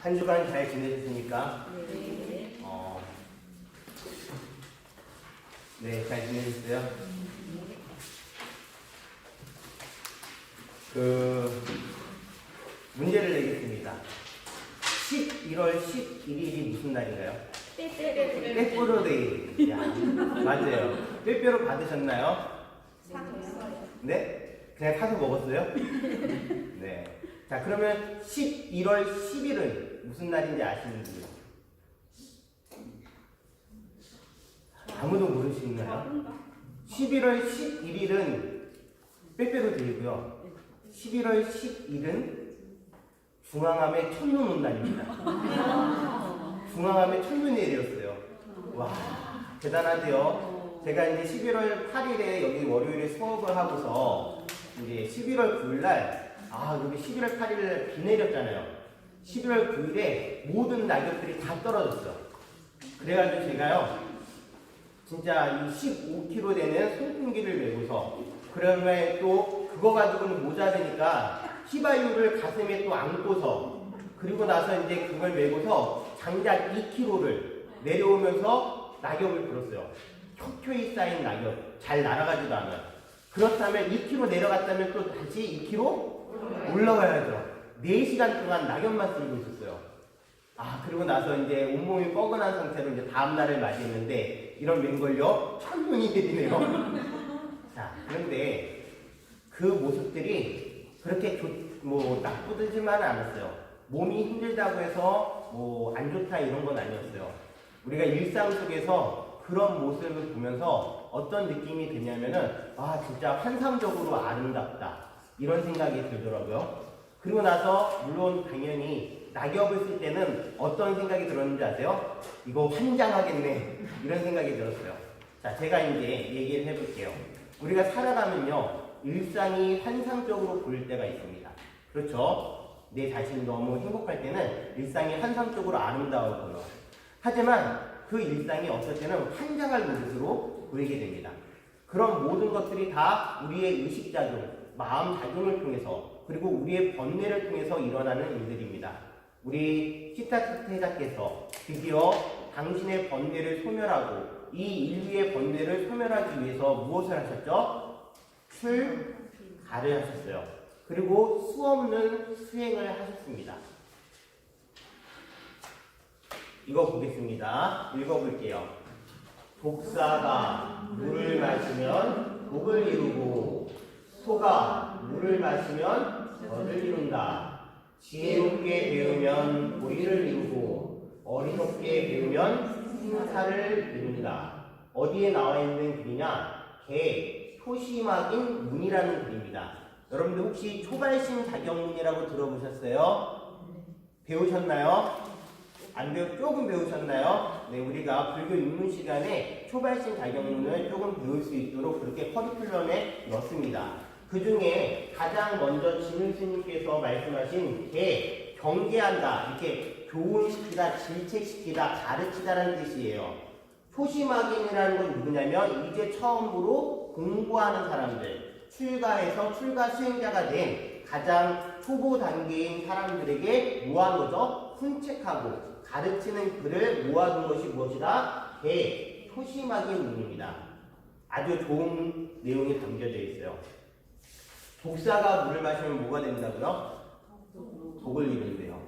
한 주간 잘 지내셨습니까? 네. 네, 잘 지내셨어요? 문제를 내겠습니다. 11월 11일이 무슨 날인가요? 빼빼로데이. 맞아요. 빼빼로 받으셨나요? 네? 그냥 사서 먹었어요? 네. 자, 그러면 11월 10일은 무슨 날인지 아시는지요? 아무도 모르시나요? 11월 11일은 빼빼로데이고요. 11월 10일은 중앙암의 첫눈 온 날입니다. 중앙암의 첫눈이 내렸어요. 와, 대단하대요. 제가 이제 11월 8일에 여기 월요일에 수업을 하고서 이제 11월 9일날 여기 11월 8일에 비 내렸잖아요. 11월 9일에 모든 낙엽들이 다 떨어졌어. 그래가지고 제가요, 진짜 이 15kg 되는 송풍기를 메고서, 그러면 또 그거 가지고는 모자르니까 휘발유를 가슴에 또 안고서, 그리고 나서 이제 그걸 메고서 장작 2kg를 내려오면서 낙엽을 불었어요. 켜켜이 쌓인 낙엽, 잘 날아가지도 않아요. 그렇다면 2kg 내려갔다면 또 다시 2kg 올라가야죠. 4시간 동안 낙엽만 쓸고 있었어요. 그리고 나서 이제 온몸이 뻐근한 상태로 이제 다음날을 맞이했는데, 이런 맹걸요, 첫눈이 내리네요. 자, 그런데 그 모습들이 그렇게 나쁘지만은 않았어요. 몸이 힘들다고 해서 안 좋다 이런 건 아니었어요. 우리가 일상 속에서 그런 모습을 보면서 어떤 느낌이 드냐면은, 진짜 환상적으로 아름답다, 이런 생각이 들더라고요. 그리고 나서 물론 당연히 낙엽을 쓸 때는 어떤 생각이 들었는지 아세요? 이거 환장하겠네, 이런 생각이 들었어요. 자, 제가 이제 얘기를 해볼게요. 우리가 살아가면요, 일상이 환상적으로 보일 때가 있습니다. 그렇죠? 내 자신이 너무 행복할 때는 일상이 환상적으로 아름다워 보여. 하지만 그 일상이 어떨 때는 환장할 모습으로 보이게 됩니다. 그런 모든 것들이 다 우리의 의식작용, 마음작용을 통해서, 그리고 우리의 번뇌를 통해서 일어나는 일들입니다. 우리 시타르타테자께서 드디어 당신의 번뇌를 소멸하고 이 인류의 번뇌를 소멸하기 위해서 무엇을 하셨죠? 출가를 하셨어요. 그리고 수없는 수행을 하셨습니다. 이거 보겠습니다. 읽어볼게요. 독사가 물을 마시면 독을 이루고 소가 물을 마시면 젖을 이룬다. 지혜롭게 배우면 도리를 이루고 어리석게 배우면 생사를 이룬다. 어디에 나와 있는 글이냐? 개 표시막인 문이라는 글입니다. 여러분들 혹시 초발심 자격문이라고 들어보셨어요? 배우셨나요? 조금 배우셨나요? 네, 우리가 불교 입문 시간에 초발심 자격문을 조금 배울 수 있도록 그렇게 커리큘럼에 넣습니다. 그 중에 가장 먼저 진을 스님께서 말씀하신 개, 경계한다, 이렇게 교훈시키다, 질책시키다, 가르치다라는 뜻이에요. 표시막인이라는 건 누구냐면 이제 처음으로 공부하는 사람들, 출가해서 출가 수행자가 된 가장 초보 단계인 사람들에게 뭐하는 거죠? 훈책하고 가르치는 글을 모아둔 것이 무엇이다? 개, 표시막인 문입니다. 아주 좋은 내용이 담겨져 있어요. 독사가 물을 마시면 뭐가 된다고요? 독을 이룬대요.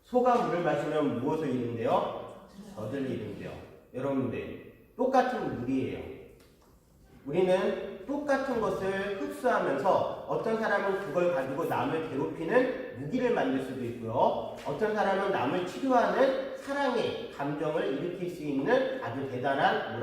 소가 물을 마시면 무엇을 이룬대요? 젖을 이룬대요. 여러분들, 똑같은 물이에요. 우리는 똑같은 것을 흡수하면서 어떤 사람은 그걸 가지고 남을 괴롭히는 무기를 만들 수도 있고요. 어떤 사람은 남을 치료하는 사랑의 감정을 일으킬 수 있는 아주 대단한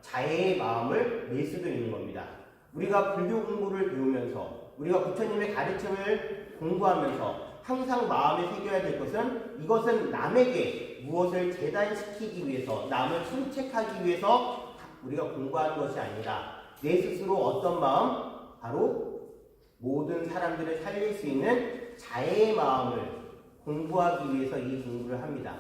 자애의 마음을 낼 수도 있는 겁니다. 우리가 불교 공부를 배우면서, 우리가 부처님의 가르침을 공부하면서 항상 마음에 새겨야 될 것은, 이것은 남에게 무엇을 재단시키기 위해서, 남을 충책하기 위해서 우리가 공부하는 것이 아니라 내 스스로 어떤 마음? 바로 모든 사람들을 살릴 수 있는 자애의 마음을 공부하기 위해서 이 공부를 합니다.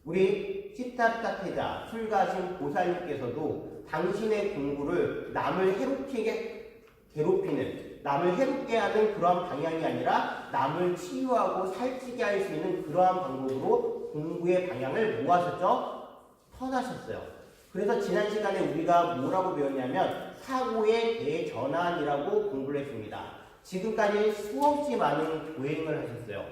우리 시타르타테자 출가하신 보살님께서도 당신의 공부를 남을 해롭게 괴롭히는 남을 해롭게 하는 그러한 방향이 아니라 남을 치유하고 살찌게 할 수 있는 그러한 방법으로 공부의 방향을 뭐 하셨죠? 터나셨어요. 그래서 지난 시간에 우리가 뭐라고 배웠냐면 사고의 대전환이라고 공부를 했습니다. 지금까지 수없이 많은 고행을 하셨어요.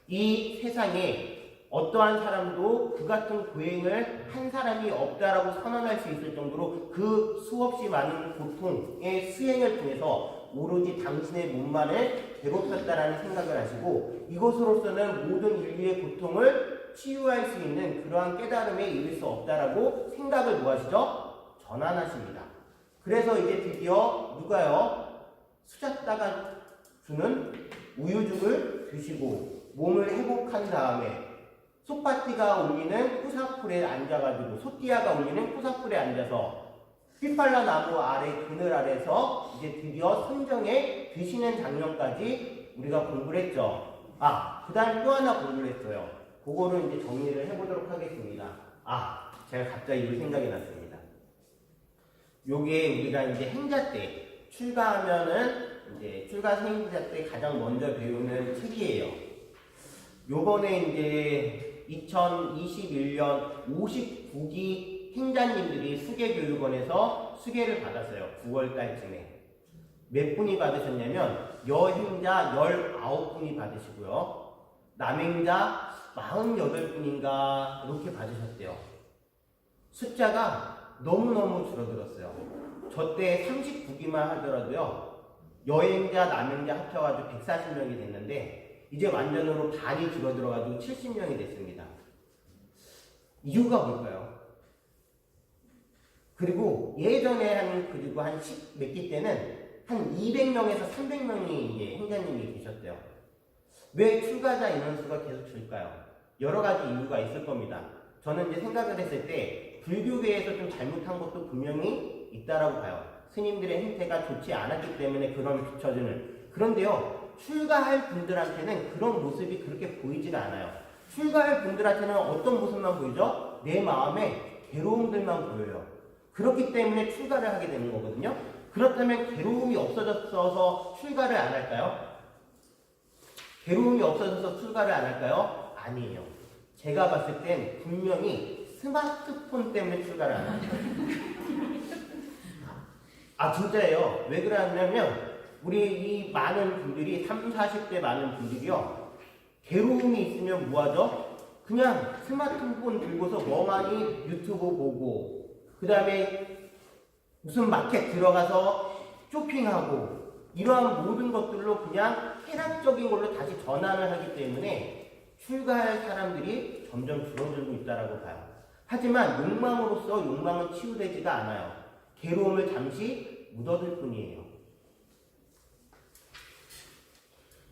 이 세상에 어떠한 사람도 그 같은 고행을 한 사람이 없다라고 선언할 수 있을 정도로 그 수없이 많은 고통의 수행을 통해서 오로지 당신의 몸만을 괴롭혔다라는 생각을 하시고 이것으로서는 모든 인류의 고통을 치유할 수 있는 그러한 깨달음에 이를 수 없다라고 생각을 뭐 하시죠? 전환하십니다. 그래서 이제 드디어 누가요? 수잡다가 주는 우유죽을 드시고 몸을 회복한 다음에 솥바띠가 울리는 꾸사풀에 앉아가지고 소띠아가 울리는 꾸사풀에 앉아서 휘팔라 나무 아래 그늘 아래서 이제 드디어 선정에 드시는 장면까지 우리가 공부를 했죠. 그 다음 또 하나 공부를 했어요. 그거를 이제 정리를 해보도록 하겠습니다. 제가 갑자기 이 생각이 났습니다. 요게 우리가 이제 행자 때 출가하면은 이제 출가 행자 때 가장 먼저 배우는 책이에요. 요번에 이제 2021년 59기 행자님들이 수계교육원에서 수계를 받았어요. 9월달쯤에. 몇 분이 받으셨냐면 여행자 19분이 받으시고요. 남행자 48분인가 이렇게 받으셨대요. 숫자가 너무너무 줄어들었어요. 저 때 39기만 하더라도요. 여행자, 남행자 합쳐가지고 140명이 됐는데 이제 완전으로 반이 줄어들어가지고 70명이 됐습니다. 이유가 뭘까요? 그리고 예전에 그리고 한 10 몇 기 때는 한 200명에서 300명이 이제 행자님이 계셨대요. 왜 출가자 인원수가 계속 줄까요? 여러 가지 이유가 있을 겁니다. 저는 이제 생각을 했을 때 불교계에서 좀 잘못한 것도 분명히 있다라고 봐요. 스님들의 행태가 좋지 않았기 때문에 그런 비춰주는. 그런데요, 출가할 분들한테는 그런 모습이 그렇게 보이지가 않아요. 출가할 분들한테는 어떤 모습만 보이죠? 내 마음에 괴로움들만 보여요. 그렇기 때문에 출가를 하게 되는 거거든요. 그렇다면 괴로움이 없어져서 출가를 안 할까요? 괴로움이 없어져서 출가를 안 할까요? 아니에요. 제가 봤을 땐 분명히 스마트폰 때문에 출가를 안 합니다. 진짜예요. 왜 그러냐면 우리 이 많은 분들이 30, 40대 많은 분들이요. 괴로움이 있으면 뭐하죠? 그냥 스마트폰 들고서 멍하니 유튜브 보고 그 다음에 무슨 마켓 들어가서 쇼핑하고 이러한 모든 것들로 그냥 쾌락적인 걸로 다시 전환을 하기 때문에 출가할 사람들이 점점 줄어들고 있다고 봐요. 하지만 욕망으로서 욕망은 치유되지가 않아요. 괴로움을 잠시 묻어둘 뿐이에요.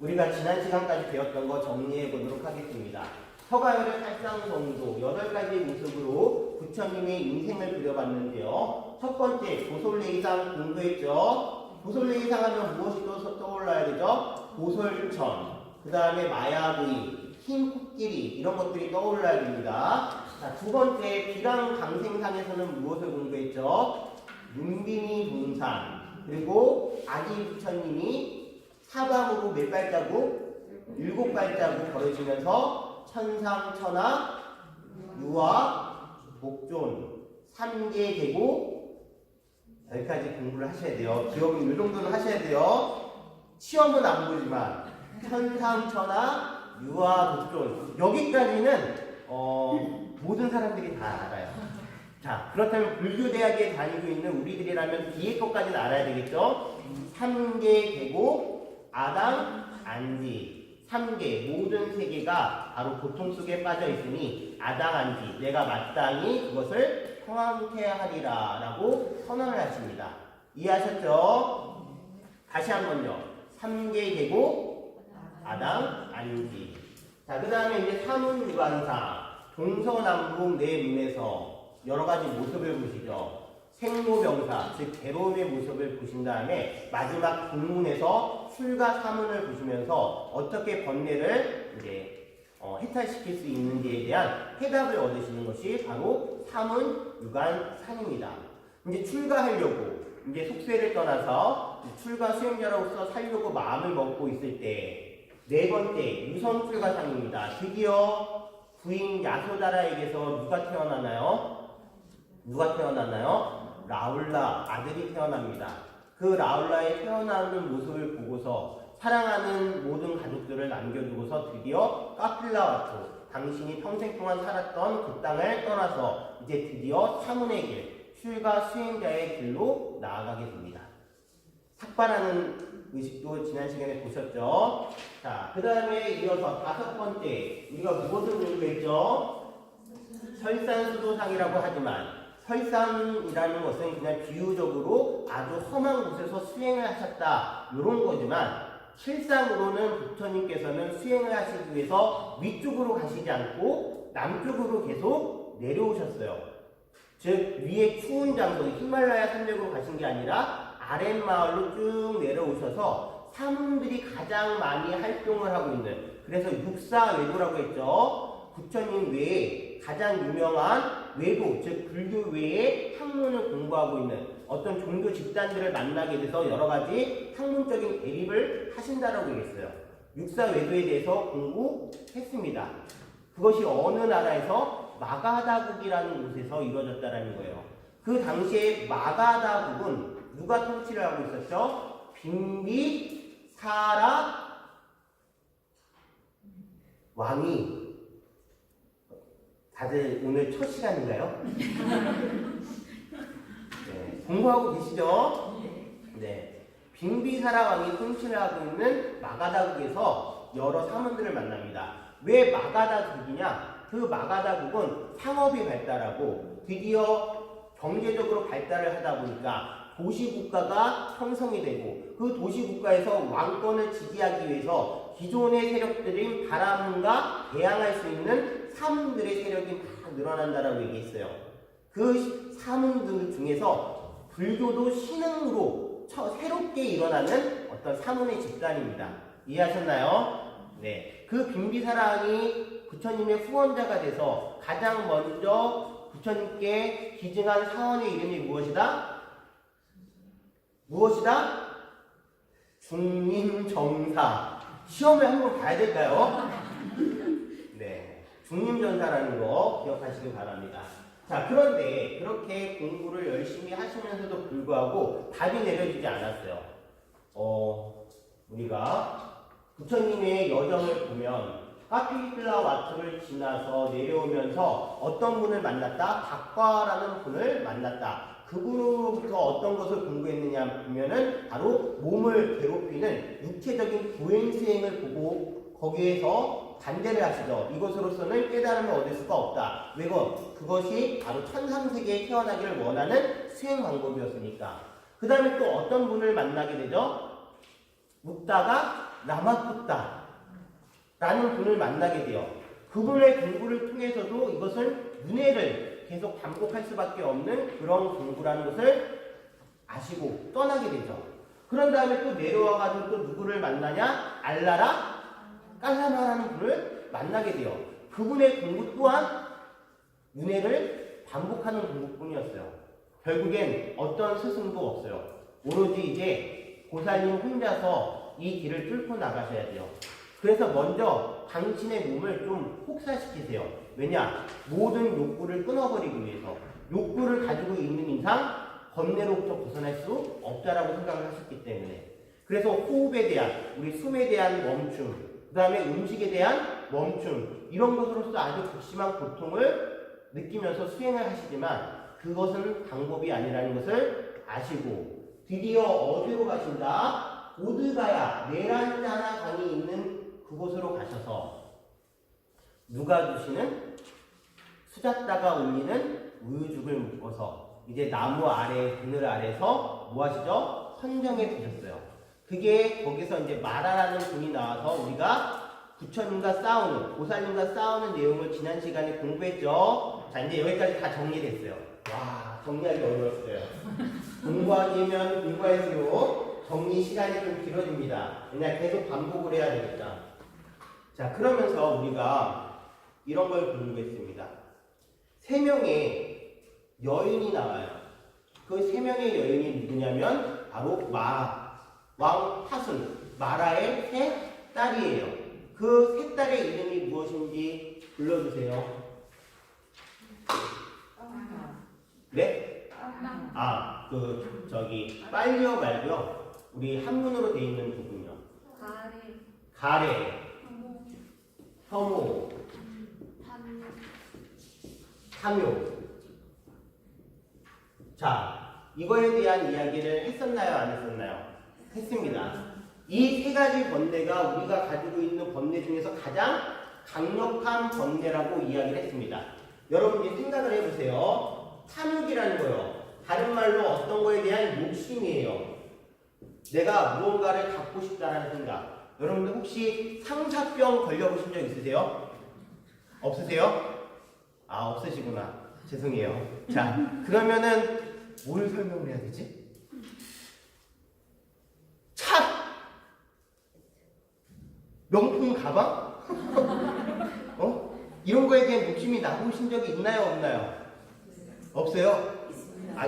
우리가 지난 시간까지 배웠던 거 정리해 보도록 하겠습니다. 서가열의 살상성도 8가지 모습으로 부처님의 인생을 그려봤는데요. 첫 번째, 보솔레이상 공부했죠. 보솔레이상 하면 무엇이 떠올라야 되죠? 보솔천, 그 다음에 마야부이, 흰 코끼리 이런 것들이 떠올라야 됩니다. 자, 두 번째, 비랑강생상에서는 무엇을 공부했죠? 윤빈이 문산, 그리고 아기 부처님이 사방으로 몇 발자국? 7발자국 걸으시면서 천상천하, 유화, 복존, 3계 계고 여기까지 공부를 하셔야 돼요. 기억은 이 정도는 하셔야 돼요. 시험은 안 보지만 천상천하, 유화, 복존 여기까지는 모든 사람들이 다 알아요. 자, 그렇다면 불교대학에 다니고 있는 우리들이라면 뒤에 것까지는 알아야 되겠죠? 3계 계고, 아당, 안지. 3계, 모든 세계가 바로 고통 속에 빠져 있으니 아당, 안지. 내가 마땅히 그것을 성황케하리라 라고 선언을 하십니다. 이해하셨죠? 다시 한번요. 3계 계고, 아당, 안지. 자, 그 다음에 이제 사문유관상. 동서남북 내 눈에서 여러 가지 모습을 보시죠. 생로병사, 즉 괴로움의 모습을 보신 다음에 마지막 본문에서 출가 사문을 보시면서 어떻게 번뇌를 이제 해탈시킬 수 있는지에 대한 해답을 얻으시는 것이 바로 사문 유관상입니다. 이제 출가하려고 이제 속세를 떠나서 출가 수행자로서 살려고 마음을 먹고 있을 때 네 번째 유성 출가상입니다. 드디어 부인 야소다라에게서 누가 태어나나요? 누가 태어나나요? 라울라 아들이 태어납니다. 그 라울라의 태어나는 모습을 보고서 사랑하는 모든 가족들을 남겨두고서 드디어 카필라와토, 당신이 평생 동안 살았던 그 땅을 떠나서 이제 드디어 사문의 길, 출가 수행자의 길로 나아가게 됩니다. 삭발하는 의식도 지난 시간에 보셨죠? 자, 그 다음에 이어서 다섯 번째, 우리가 무엇을 공부했죠? 설산수도상이라고 하지만 설산이라는 것은 그냥 비유적으로 아주 험한 곳에서 수행을 하셨다 이런 거지만 실상으로는 부처님께서는 수행을 하시기 위해서 위쪽으로 가시지 않고 남쪽으로 계속 내려오셨어요. 즉 위에 추운 장소 히말라야 산맥으로 가신 게 아니라 아랫마을로 쭉 내려오셔서 사문들이 가장 많이 활동을 하고 있는, 그래서 육사외도라고 했죠. 부처님 외에 가장 유명한 외도, 즉 불교 외에 학문을 공부하고 있는 어떤 종교 집단들을 만나게 돼서 여러 가지 학문적인 대립을 하신다라고 얘기했어요. 육사외도에 대해서 공부했습니다. 그것이 어느 나라에서 마가다국이라는 곳에서 이루어졌다라는 거예요. 그 당시에 마가다국은 누가 통치를 하고 있었죠? 빈비사라 왕이, 다들 오늘 첫 시간인가요? 네, 공부하고 계시죠? 네. 빈비사라 왕이 통치를 하고 있는 마가다국에서 여러 사문들을 만납니다. 왜 마가다국이냐? 그 마가다국은 상업이 발달하고 드디어 경제적으로 발달을 하다 보니까 도시국가가 형성이 되고 그 도시국가에서 왕권을 지지하기 위해서 기존의 세력들인 바람과 대항할 수 있는 사문들의 세력이 막 늘어난다라고 얘기했어요. 그 사문들 중에서 불교도 신흥으로 새롭게 일어나는 어떤 사문의 집단입니다. 이해하셨나요? 네. 그 빈비사랑이 부처님의 후원자가 돼서 가장 먼저 부처님께 기증한 사원의 이름이 무엇이다? 무엇이다? 중림정사. 시험에 한번 봐야 될까요? 네, 중림정사라는 거 기억하시기 바랍니다. 자, 그런데 그렇게 공부를 열심히 하시면서도 불구하고 답이 내려지지 않았어요. 우리가 부처님의 여정을 보면 카필라와토를 지나서 내려오면서 어떤 분을 만났다? 박과라는 분을 만났다. 그분으로부터 어떤 것을 공부했느냐 보면은 바로 몸을 괴롭히는 육체적인 부행수행을 보고 거기에서 반대를 하시죠. 이것으로서는 깨달음을 얻을 수가 없다. 왜 그것이 바로 천상세계에 태어나기를 원하는 수행 방법이었으니까. 그 다음에 또 어떤 분을 만나게 되죠? 묻다가 라마푸타 라는 분을 만나게 돼요. 그분의 공부를 통해서도 이것을 윤회를 계속 반복할 수밖에 없는 그런 공부라는 것을 아시고 떠나게 되죠. 그런 다음에 또 내려와가지고 또 누구를 만나냐? 알라라 깔라마라는 분을 만나게 돼요. 그분의 공부 또한 윤회를 반복하는 공부뿐이었어요. 결국엔 어떤 스승도 없어요. 오로지 이제 고사님 혼자서 이 길을 뚫고 나가셔야 돼요. 그래서 먼저 당신의 몸을 좀 혹사시키세요. 왜냐? 모든 욕구를 끊어버리기 위해서. 욕구를 가지고 있는 이상 번뇌로부터 벗어날 수 없다라고 생각을 하셨기 때문에. 그래서 호흡에 대한, 우리 숨에 대한 멈춤, 그 다음에 음식에 대한 멈춤, 이런 것으로서 아주 극심한 고통을 느끼면서 수행을 하시지만 그것은 방법이 아니라는 것을 아시고 드디어 어디로 가신다? 보드가야, 네란자나 강이 있는 그곳으로 가셔서 누가 주시는 수자따가 올리는 우유죽을 묶어서 이제 나무 아래, 그늘 아래서 뭐 하시죠? 선정해 두셨어요. 그게 거기서 이제 마라라는 분이 나와서 우리가 부처님과 싸우는, 보살님과 싸우는 내용을 지난 시간에 공부했죠. 자, 이제 여기까지 다 정리됐어요. 와, 정리하기 어려웠어요. 공부하기면 공부할수록 정리 시간이 좀 길어집니다. 그냥 계속 반복을 해야 되니까. 자, 그러면서 우리가 이런 걸 공부했습니다. 3명의 여인이 나와요. 그 세 명의 여인이 누구냐면 바로 왕 타순, 마라의 세 딸이에요. 그 세 딸의 이름이 무엇인지 불러주세요. 네? 빨리요 말고요. 우리 한문으로 되어 있는 부분요. 가래, 혐오, 탐욕. 자, 이거에 대한 이야기를 했었나요? 안 했었나요? 했습니다. 이 세 가지 번뇌가 우리가 가지고 있는 번뇌 중에서 가장 강력한 번뇌라고 이야기를 했습니다. 여러분 이제 생각을 해보세요. 탐욕이라는 거요. 다른 말로 어떤 거에 대한 욕심이에요. 내가 무언가를 갖고 싶다는 생각. 여러분들 혹시 상사병 걸려보신 적 있으세요? 없으세요? 아, 없으시구나. 죄송해요. 자, 그러면은 뭘 설명을 해야 되지? 차! 명품 가방? 이런 거에 대한 욕심이 나보신 적이 있나요? 없나요? 없어요?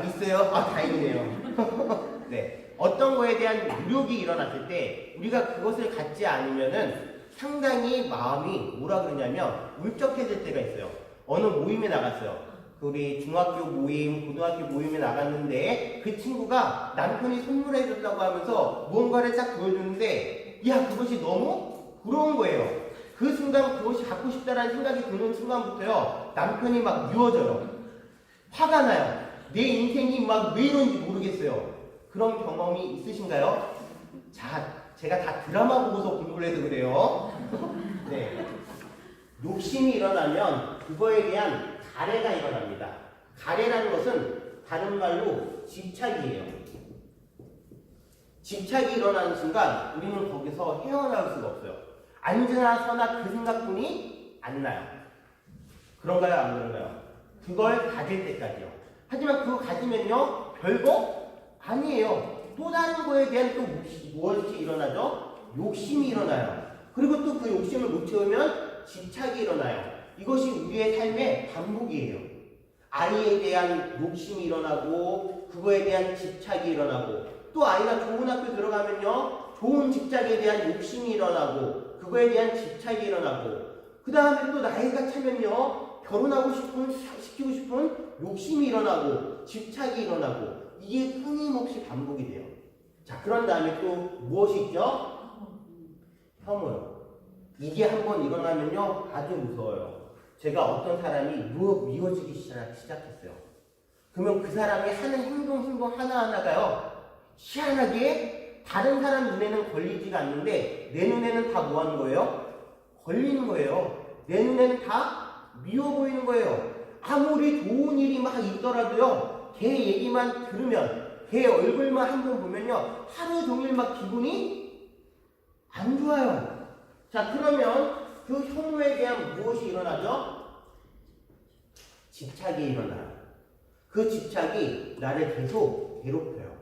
있어요? 다행이네요. 네. 어떤 거에 대한 무력이 일어났을 때 우리가 그것을 갖지 않으면은 상당히 마음이 뭐라 그러냐면 울적해질 때가 있어요. 어느 모임에 나갔어요. 우리 중학교 모임, 고등학교 모임에 나갔는데 그 친구가 남편이 선물해줬다고 하면서 무언가를 딱 보여주는데 그것이 너무 부러운 거예요. 그 순간 그것이 갖고 싶다라는 생각이 드는 순간부터요. 남편이 막 미워져요. 화가 나요. 내 인생이 막 왜 이런지 모르겠어요. 그런 경험이 있으신가요? 자, 제가 다 드라마 보고서 공부를 해서 그래요. 네. 욕심이 일어나면 그거에 대한 가래가 일어납니다. 가래라는 것은 다른 말로 집착이에요. 집착이 일어나는 순간 우리는 거기서 헤어나올 수가 없어요. 앉으나 서나 그 생각뿐이 안 나요. 그런가요? 안 그런가요? 그걸 가질 때까지요. 하지만 그거 가지면요, 별거 아니에요. 또 다른 거에 대한 또 무엇이 일어나죠? 욕심이 일어나요. 그리고 또 그 욕심을 못 채우면 집착이 일어나요. 이것이 우리의 삶의 반복이에요. 아이에 대한 욕심이 일어나고 그거에 대한 집착이 일어나고 또 아이가 좋은 학교 들어가면요, 좋은 직장에 대한 욕심이 일어나고 그거에 대한 집착이 일어나고 그 다음에 또 나이가 차면요, 시키고 싶은 욕심이 일어나고 집착이 일어나고 이게 끊임없이 반복이 돼요. 자, 그런 다음에 또 무엇이 있죠? 혐오요. 이게 한번 일어나면요, 아주 무서워요. 제가 어떤 사람이 미워지기 시작했어요. 그러면 그 사람이 하는 행동 하나하나가요, 희한하게 다른 사람 눈에는 걸리지가 않는데 내 눈에는 다 뭐 하는 거예요? 걸리는 거예요. 내 눈에는 다 미워 보이는 거예요. 아무리 좋은 일이 막 있더라도요, 걔 얘기만 들으면, 걔 얼굴만 한번 보면요, 하루 종일 막 기분이 안 좋아요. 자, 그러면 그 혐오에 대한 무엇이 일어나죠? 집착이 일어나요. 그 집착이 나를 계속 괴롭혀요.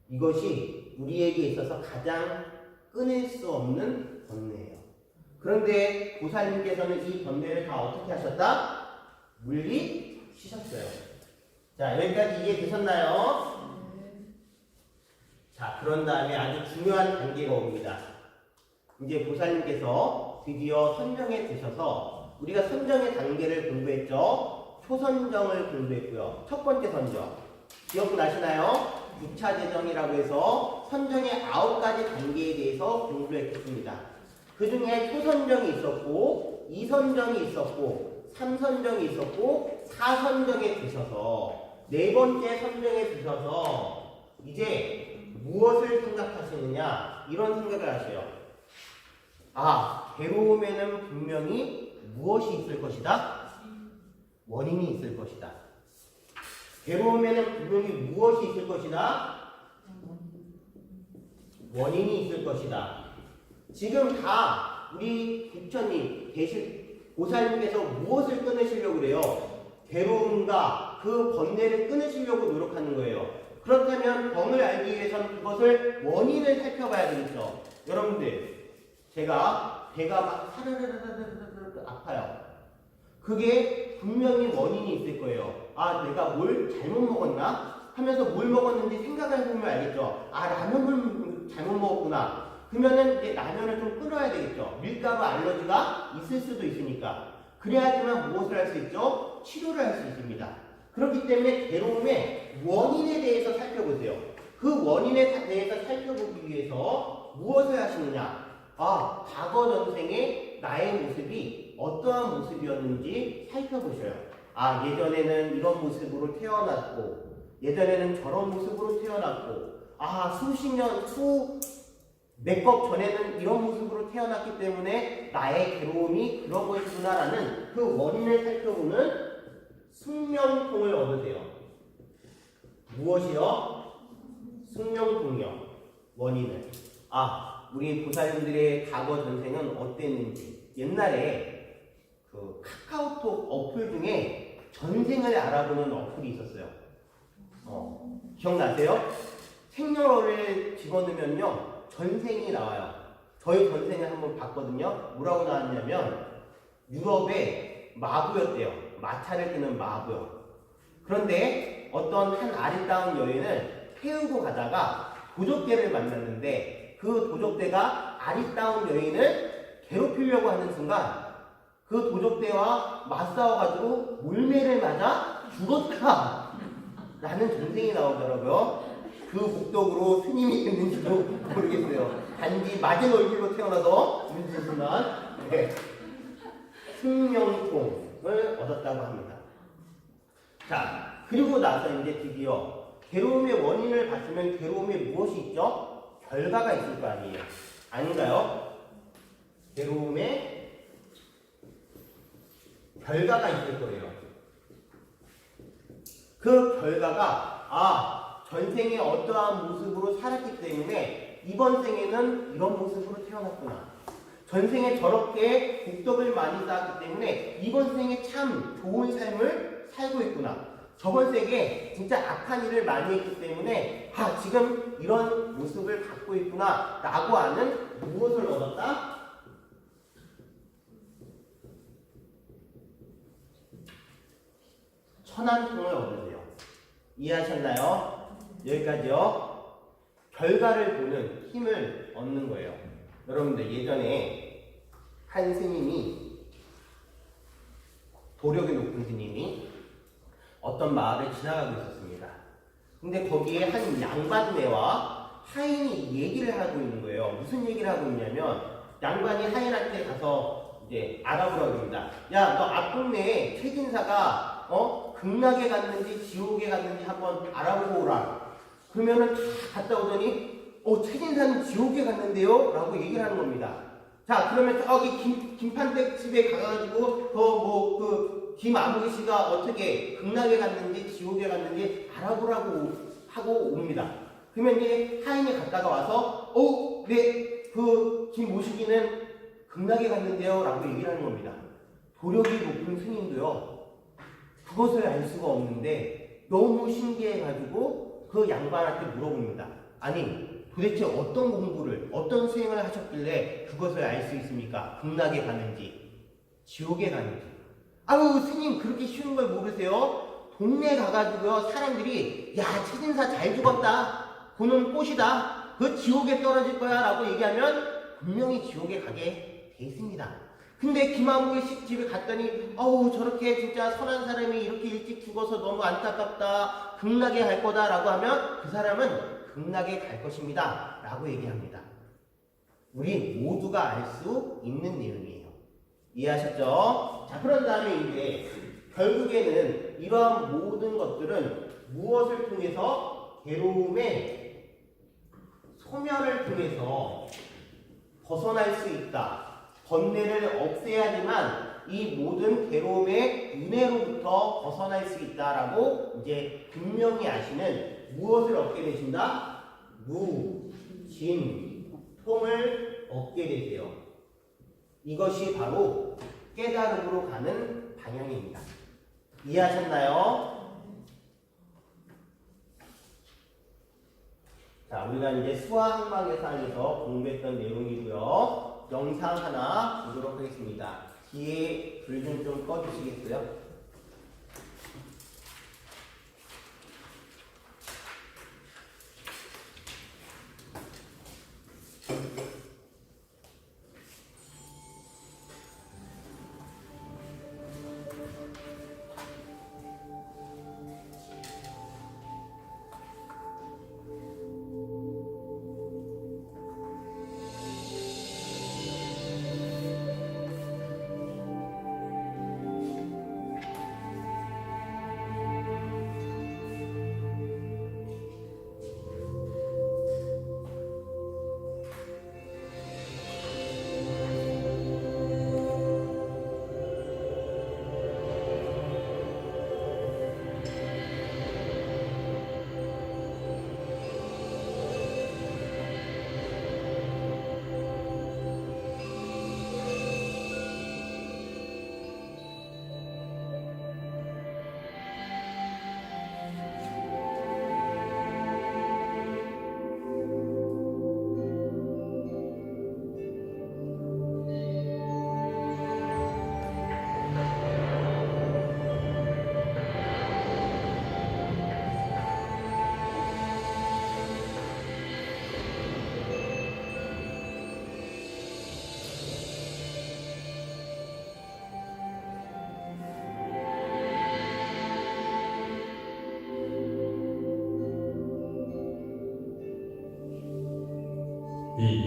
이것이 우리에게 있어서 가장 끊을 수 없는 번뇌예요. 그런데 보살님께서는 이 번뇌를 다 어떻게 하셨다? 물리치셨어요. 자, 여기까지 이해되셨나요? 자, 그런 다음에 아주 중요한 단계가 옵니다. 이제 보살님께서 드디어 선정에 드셔서 우리가 선정의 단계를 공부했죠? 초선정을 공부했고요. 첫 번째 선정. 기억나시나요? 6차 재정이라고 해서 선정의 9가지 단계에 대해서 공부를 했습니다. 그 중에 초선정이 있었고, 2선정이 있었고, 3선정이 있었고, 4선정에 드셔서, 네 번째 선정에 드셔서, 이제 무엇을 생각하시느냐, 이런 생각을 하세요. 괴로움에는 분명히 무엇이 있을 것이다? 원인이 있을 것이다. 괴로움에는 분명히 무엇이 있을 것이다? 원인이 있을 것이다. 지금 다 우리 부처님 보살님께서 무엇을 끊으시려고 그래요? 괴로움과 그 번뇌를 끊으시려고 노력하는 거예요. 그렇다면 병을 알기 위해서는 그것을 원인을 살펴봐야 되겠죠. 여러분들, 제가 배가 막 사르르르르르 아파요. 그게 분명히 원인이 있을 거예요. 내가 뭘 잘못 먹었나? 하면서 뭘 먹었는지 생각을 해보면 알겠죠. 아, 라면을 잘못 먹었구나. 그러면은 이제 라면을 좀 끊어야 되겠죠. 밀가루 알러지가 있을 수도 있으니까. 그래야지만 무엇을 할 수 있죠? 치료를 할 수 있습니다. 그렇기 때문에 괴로움의 원인에 대해서 살펴보세요. 그 원인에 대해서 살펴보기 위해서 무엇을 하시느냐? 아, 과거 전생의 나의 모습이 어떠한 모습이었는지 살펴보셔요. 아, 예전에는 이런 모습으로 태어났고, 예전에는 저런 모습으로 태어났고, 아, 몇겁 전에는 이런 모습으로 태어났기 때문에 나의 괴로움이 그런 것이구나라는 그 원인을 살펴보는 숙명통을 얻으세요. 무엇이요? 숙명통이요. 원인을. 아, 우리 보살님들의 과거 전생은 어땠는지. 옛날에 그 카카오톡 어플 중에 전생을 알아보는 어플이 있었어요. 기억나세요? 생년월일 집어넣으면요. 전생이 나와요. 저희 전생을 한번 봤거든요. 뭐라고 나왔냐면 유럽의 마부였대요. 마차를 끄는 마부요. 그런데 어떤 한 아리따운 여인을 태우고 가다가 도적대를 만났는데 그 도적대가 아리따운 여인을 괴롭히려고 하는 순간 그 도적대와 맞싸워가지고 물매를 맞아 죽었다 라는 전생이 나오더라고요. 그 복덕으로 스님이 됐는지도 모르겠어요. 단지 맞은 얼굴로 태어나서 문제지만 네. 숙명통을 얻었다고 합니다. 자, 그리고 나서 이제 드디어 괴로움의 원인을 봤으면 괴로움에 무엇이 있죠? 결과가 있을 거 아니에요. 아닌가요? 괴로움에 결과가 있을 거예요. 그 결과가 전생에 어떠한 모습으로 살았기 때문에 이번 생에는 이런 모습으로 태어났구나. 전생에 저렇게 복덕을 많이 쌓았기 때문에 이번 생에 참 좋은 삶을 살고 있구나. 저번 생에 진짜 악한 일을 많이 했기 때문에 지금 이런 모습을 갖고 있구나 라고 하는 무엇을 얻었다? 천안통을 얻으세요. 이해하셨나요? 여기까지요. 결과를 보는 힘을 얻는 거예요. 여러분들 예전에 한 스님이 도력이 높은 스님이 어떤 마을을 지나가고 있었습니다. 근데 거기에 한 양반네와 하인이 얘기를 하고 있는 거예요. 무슨 얘기를 하고 있냐면 양반이 하인한테 가서 이제 알아보라고 합니다. 야, 너 앞 동네에 최진사가 극락에 갔는지 지옥에 갔는지 한번 알아보고 오라. 그러면은 다 갔다 오더니 최진사는 지옥에 갔는데요? 라고 얘기를 하는 겁니다. 자, 그러면 저기 김판댁 집에 가가지고 김아무개 씨가 어떻게 극락에 갔는지 지옥에 갔는지 알아보라고 하고 옵니다. 그러면 이제 하인이 갔다가 와서 네, 김모시기는 극락에 갔는데요? 라고 얘기를 하는 겁니다. 도력이 높은 스님도요, 그것을 알 수가 없는데 너무 신기해가지고 그 양반한테 물어봅니다. 아니, 도대체 어떤 공부를, 어떤 수행을 하셨길래 그것을 알 수 있습니까? 극락에 가는지 지옥에 가는지. 스님 그렇게 쉬운 걸 모르세요? 동네 가가지고요 사람들이 야, 최진사 잘 죽었다, 그는 꽃이다, 그 지옥에 떨어질 거야 라고 얘기하면 분명히 지옥에 가게 돼 있습니다. 근데 김아무개 씨 집에 갔더니 저렇게 진짜 선한 사람이 이렇게 일찍 죽어서 너무 안타깝다, 극락에 갈 거다 라고 하면 그 사람은 극락에 갈 것입니다 라고 얘기합니다. 우리 모두가 알 수 있는 내용이에요. 이해하셨죠? 자, 그런 다음에 이제 결국에는 이러한 모든 것들은 무엇을 통해서? 괴로움의 소멸을 통해서 벗어날 수 있다. 번뇌를 없애야지만 이 모든 괴로움의 윤회로부터 벗어날 수 있다라고 이제 분명히 아시는 무엇을 얻게 되신다? 무진통을 얻게 되세요. 이것이 바로 깨달음으로 가는 방향입니다. 이해하셨나요? 자, 우리가 이제 수화항망의상에서 공부했던 내용이고요. 영상 하나 보도록 하겠습니다. 뒤에 불 좀 꺼주시겠어요?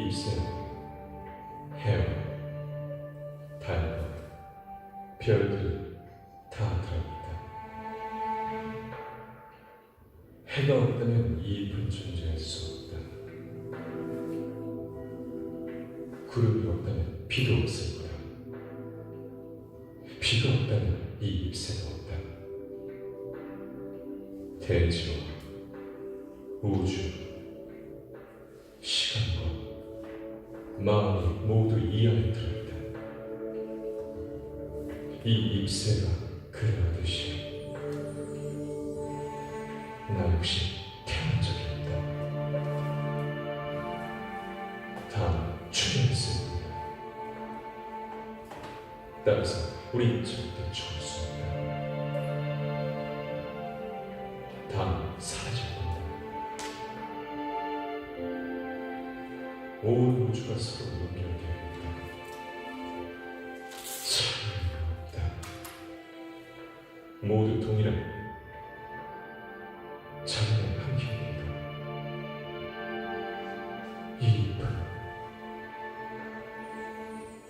잎새는 해와 달과 별들이 다 들어있다. 해가 없다면 이 잎은 존재할 수 없다. 구름이 없다면 비도 없을 거다. 비가 없다면 이 잎새도 없다. 대지와 우주, 시간과 마음이 모두 이 안에 들어있다. 이 잎새가 그러하듯이 나 역시 태어난 적이 없다. 다 출현했습니다. 따라서 우린 절대 죽을 수 없다. 다 사라질 겁니다. 온 우주가 서로 연결되어 있다. 차이가 없다. 모두 동일한 자연의 환경입니다. 이 잎은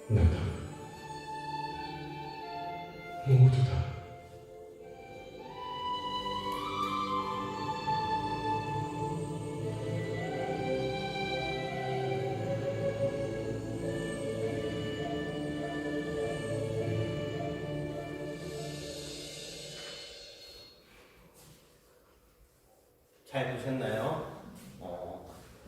나다. 모두 다. 잘 보셨나요?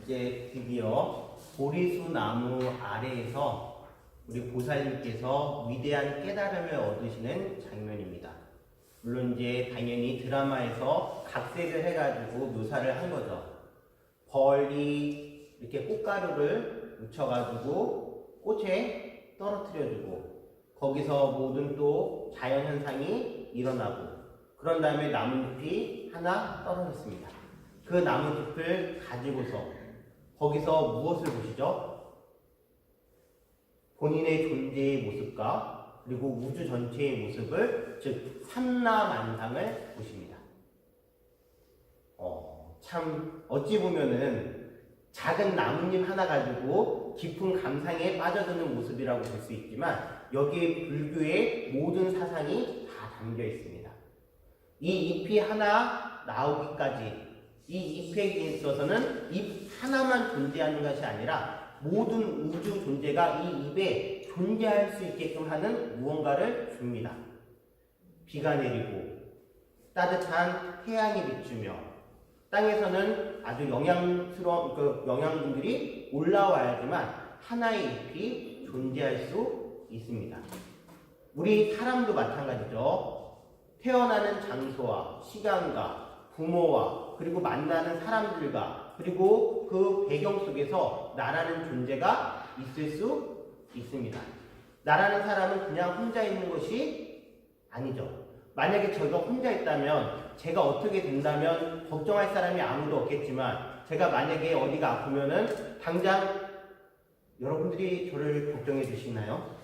이제 드디어 보리수 나무 아래에서 우리 보살님께서 위대한 깨달음을 얻으시는 장면입니다. 물론 이제 당연히 드라마에서 각색을 해가지고 묘사를 한 거죠. 벌이 이렇게 꽃가루를 묻혀가지고 꽃에 떨어뜨려주고 거기서 모든 또 자연현상이 일어나고 그런 다음에 나뭇잎이 하나 떨어졌습니다. 그 나뭇잎을 가지고서 거기서 무엇을 보시죠? 본인의 존재의 모습과 그리고 우주 전체의 모습을 즉 삼라만상을 보십니다. 참 어찌 보면은 작은 나뭇잎 하나 가지고 깊은 감상에 빠져드는 모습이라고 볼 수 있지만 여기에 불교의 모든 사상이 다 담겨 있습니다. 이 잎이 하나 나오기까지 이 잎에 있어서는 잎 하나만 존재하는 것이 아니라 모든 우주 존재가 이 잎에 존재할 수 있게끔 하는 무언가를 줍니다. 비가 내리고 따뜻한 태양이 비추며 땅에서는 아주 영양스러운 영양분들이 올라와야지만 하나의 잎이 존재할 수 있습니다. 우리 사람도 마찬가지죠. 태어나는 장소와 시간과 부모와 그리고 만나는 사람들과 그리고 그 배경 속에서 나라는 존재가 있을 수 있습니다. 나라는 사람은 그냥 혼자 있는 것이 아니죠. 만약에 저가 혼자 있다면 제가 어떻게 된다면 걱정할 사람이 아무도 없겠지만 제가 만약에 어디가 아프면은 당장 여러분들이 저를 걱정해 주시나요?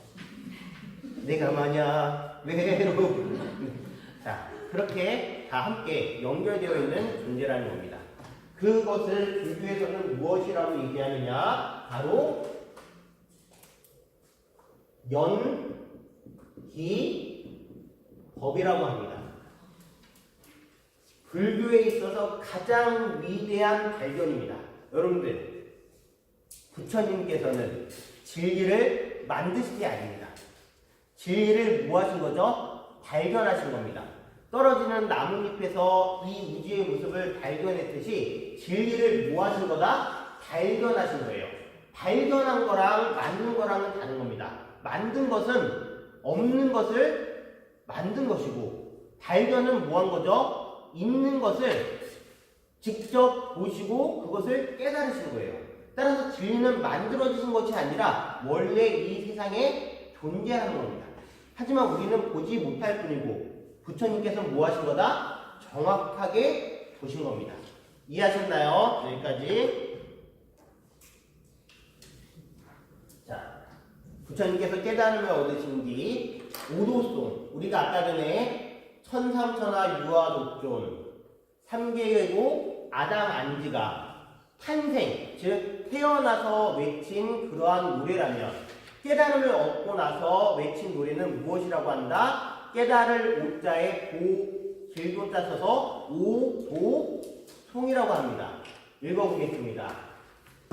내가 만약 외로워 자 그렇게 다 함께 연결되어 있는 존재라는 겁니다. 그것을 불교에서는 무엇이라고 얘기하느냐? 바로 연기법이라고 합니다. 불교에 있어서 가장 위대한 발견입니다. 여러분들, 부처님께서는 진리를 만드신 게 아닙니다. 진리를 뭐 하신 거죠? 발견하신 겁니다. 떨어지는 나뭇잎에서 이 우주의 모습을 발견했듯이 진리를 뭐 하신 거다? 발견하신 거예요. 발견한 거랑 만든 거랑은 다른 겁니다. 만든 것은 없는 것을 만든 것이고 발견은 뭐 한 거죠? 있는 것을 직접 보시고 그것을 깨달으신 거예요. 따라서 진리는 만들어지신 것이 아니라 원래 이 세상에 존재하는 겁니다. 하지만 우리는 보지 못할 뿐이고 부처님께서 뭐 하신 거다? 정확하게 보신 겁니다. 이해하셨나요? 여기까지. 자, 부처님께서 깨달음을 얻으신 뒤 오도송, 우리가 아까 전에 천삼천하 유아 독존 3계의 아담 안지가 탄생, 즉 태어나서 외친 그러한 노래라면 깨달음을 얻고 나서 외친 노래는 무엇이라고 한다? 깨달을 오자에 길도자 써서 오도송이라고 합니다. 읽어보겠습니다.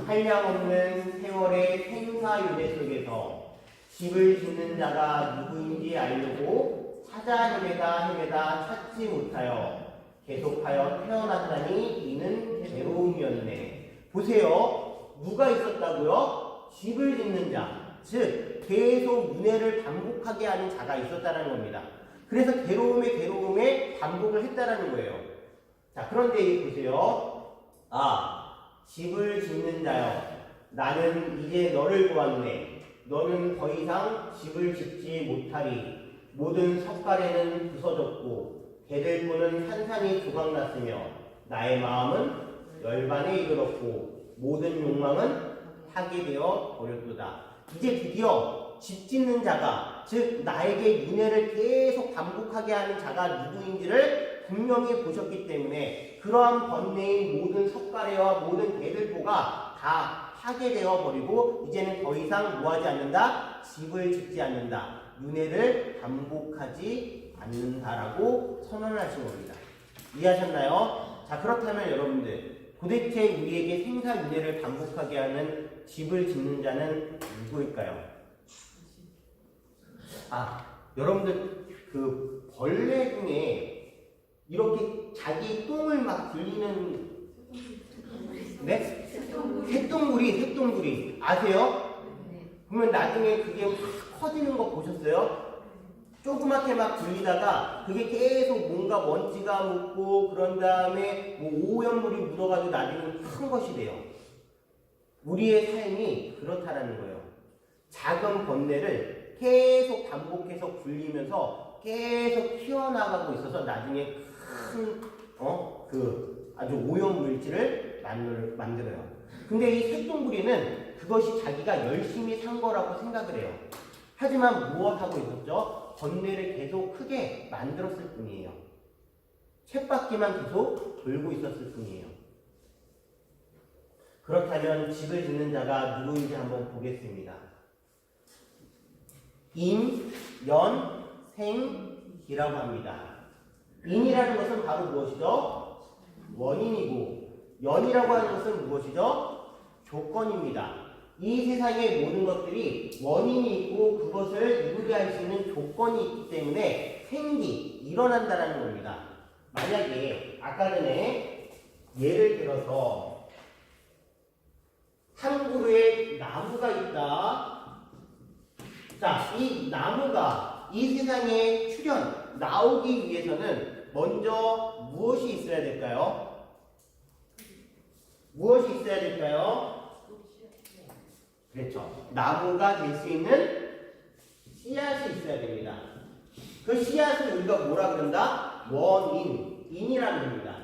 한량없는 세월의 생사윤회 속에서 집을 짓는 자가 누구인지 알려고 찾아 헤매다 찾지 못하여 계속하여 태어났다니 이는 괴로움이었네. 보세요. 누가 있었다고요? 집을 짓는 자. 즉 계속 윤회를 반복하게 하는 자가 있었다는 겁니다. 그래서 괴로움에 반복을 했다라는 거예요. 자, 그런데 보세요. 집을 짓는 자여, 나는 이제 너를 보았네. 너는 더 이상 집을 짓지 못하리. 모든 석가래는 부서졌고 대들보는 산산이 조각났으며 나의 마음은 열반에 이르렀고 모든 욕망은 파괴되어 버렸도다. 이제 드디어 집 짓는 자가, 즉 나에게 윤회를 계속 반복하게 하는 자가 누구인지를 분명히 보셨기 때문에 그러한 번뇌인 모든 석가래와 모든 대들보가 다 파괴되어 버리고 이제는 더 이상 뭐하지 않는다? 집을 짓지 않는다. 윤회를 반복하지 않는다라고 선언하신 겁니다. 이해하셨나요? 자, 그렇다면 여러분들 도대체 우리에게 생사윤회를 반복하게 하는 집을 짓는 자는 누구일까요? 여러분들 그 벌레 중에 이렇게 자기 똥을 막 들리는 네? 새똥구리 아세요? 그러면 나중에 그게 확 커지는 거 보셨어요? 조그맣게 막 들리다가 그게 계속 뭔가 먼지가 묻고 그런 다음에 뭐 오염물이 묻어가지고 나중에 큰 것이 돼요. 우리의 삶이 그렇다라는 거예요. 작은 번뇌를 계속 반복해서 굴리면서 계속 키워나가고 있어서 나중에 큰 아주 오염 물질을 만들어요. 근데 이 새똥구리는 그것이 자기가 열심히 산 거라고 생각을 해요. 하지만 무엇하고 있었죠? 번뇌를 계속 크게 만들었을 뿐이에요. 쳇바퀴만 계속 돌고 있었을 뿐이에요. 그렇다면 집을 짓는 자가 누구인지 한번 보겠습니다. 인, 연, 생, 기라고 합니다. 인이라는 것은 바로 무엇이죠? 원인이고, 연이라고 하는 것은 무엇이죠? 조건입니다. 이 세상의 모든 것들이 원인이 있고 그것을 이루게 할 수 있는 조건이 있기 때문에 일어난다는 겁니다. 만약에 아까 전에 예를 들어서 한 그루의 나무가 있다. 자, 이 나무가 이 세상에 나오기 위해서는 먼저 무엇이 있어야 될까요? 무엇이 있어야 될까요? 그렇죠. 나무가 될 수 있는 씨앗이 있어야 됩니다. 그 씨앗을 우리가 뭐라 그런다? 인이라는 겁니다.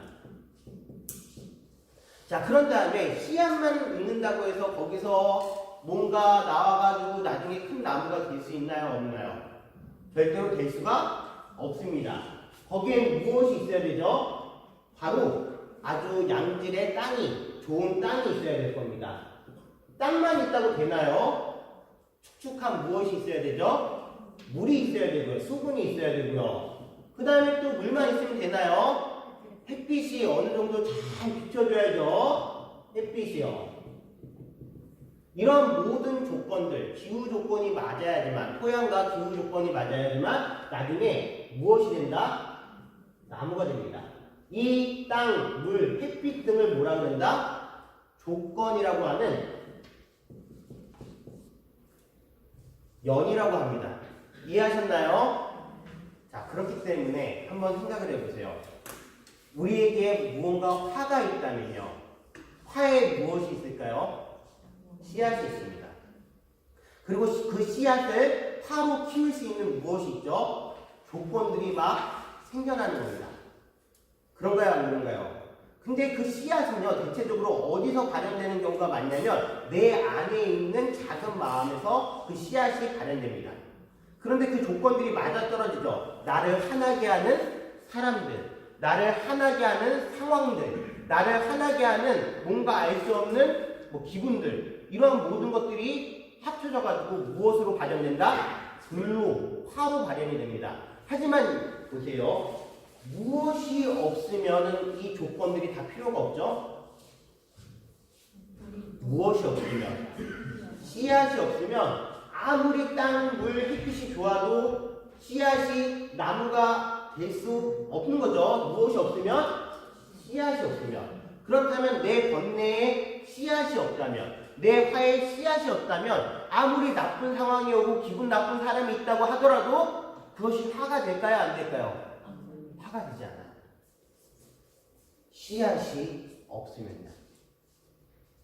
자, 그런 다음에 씨앗만 있는다고 해서 거기서 뭔가 나와가지고 나중에 큰 나무가 될 수 있나요? 없나요? 절대로 될 수가 없습니다. 거기엔 무엇이 있어야 되죠? 바로 아주 양질의 좋은 땅이 있어야 될 겁니다. 땅만 있다고 되나요? 축축한 무엇이 있어야 되죠? 물이 있어야 되고요. 수분이 있어야 되고요. 그 다음에 또 물만 있으면 되나요? 햇빛이 어느 정도 잘 비춰줘야죠. 햇빛이요. 이런 모든 조건들, 기후 조건이 맞아야지만, 토양과 기후 조건이 맞아야지만 나중에 무엇이 된다? 나무가 됩니다. 이 땅, 물, 햇빛 등을 뭐라 그런다? 조건이라고 하는 연이라고 합니다. 이해하셨나요? 자, 그렇기 때문에 한번 생각을 해보세요. 우리에게 무언가 화가 있다면요. 화에 무엇이 있을까요? 씨앗이 있습니다. 그리고 그 씨앗을 화로 키울 수 있는 무엇이 있죠? 조건들이 막 생겨나는 겁니다. 그런가요? 안 그런가요? 근데 그 씨앗은요, 대체적으로 어디서 발현되는 경우가 많냐면 내 안에 있는 작은 마음에서 그 씨앗이 발현됩니다. 그런데 그 조건들이 맞아떨어지죠. 나를 화나게 하는 사람들, 나를 화나게 하는 상황들, 나를 화나게 하는 뭔가 알 수 없는 뭐 기분들 이러한 모든 것들이 합쳐져 가지고 무엇으로 발현된다? 불로, 화로 발현이 됩니다. 하지만 보세요. 무엇이 없으면 이 조건들이 다 필요가 없죠? 무엇이 없으면, 씨앗이 없으면 아무리 땅, 물, 햇빛이 좋아도 씨앗이 나무가 될 수 없는 거죠. 무엇이 없으면, 씨앗이 없으면. 그렇다면 내 번뇌에 씨앗이 없다면, 내 화에 씨앗이 없다면 아무리 나쁜 상황이 오고 기분 나쁜 사람이 있다고 하더라도 그것이 화가 될까요? 안 될까요? 화가 되지 않아요. 씨앗이 없으면요.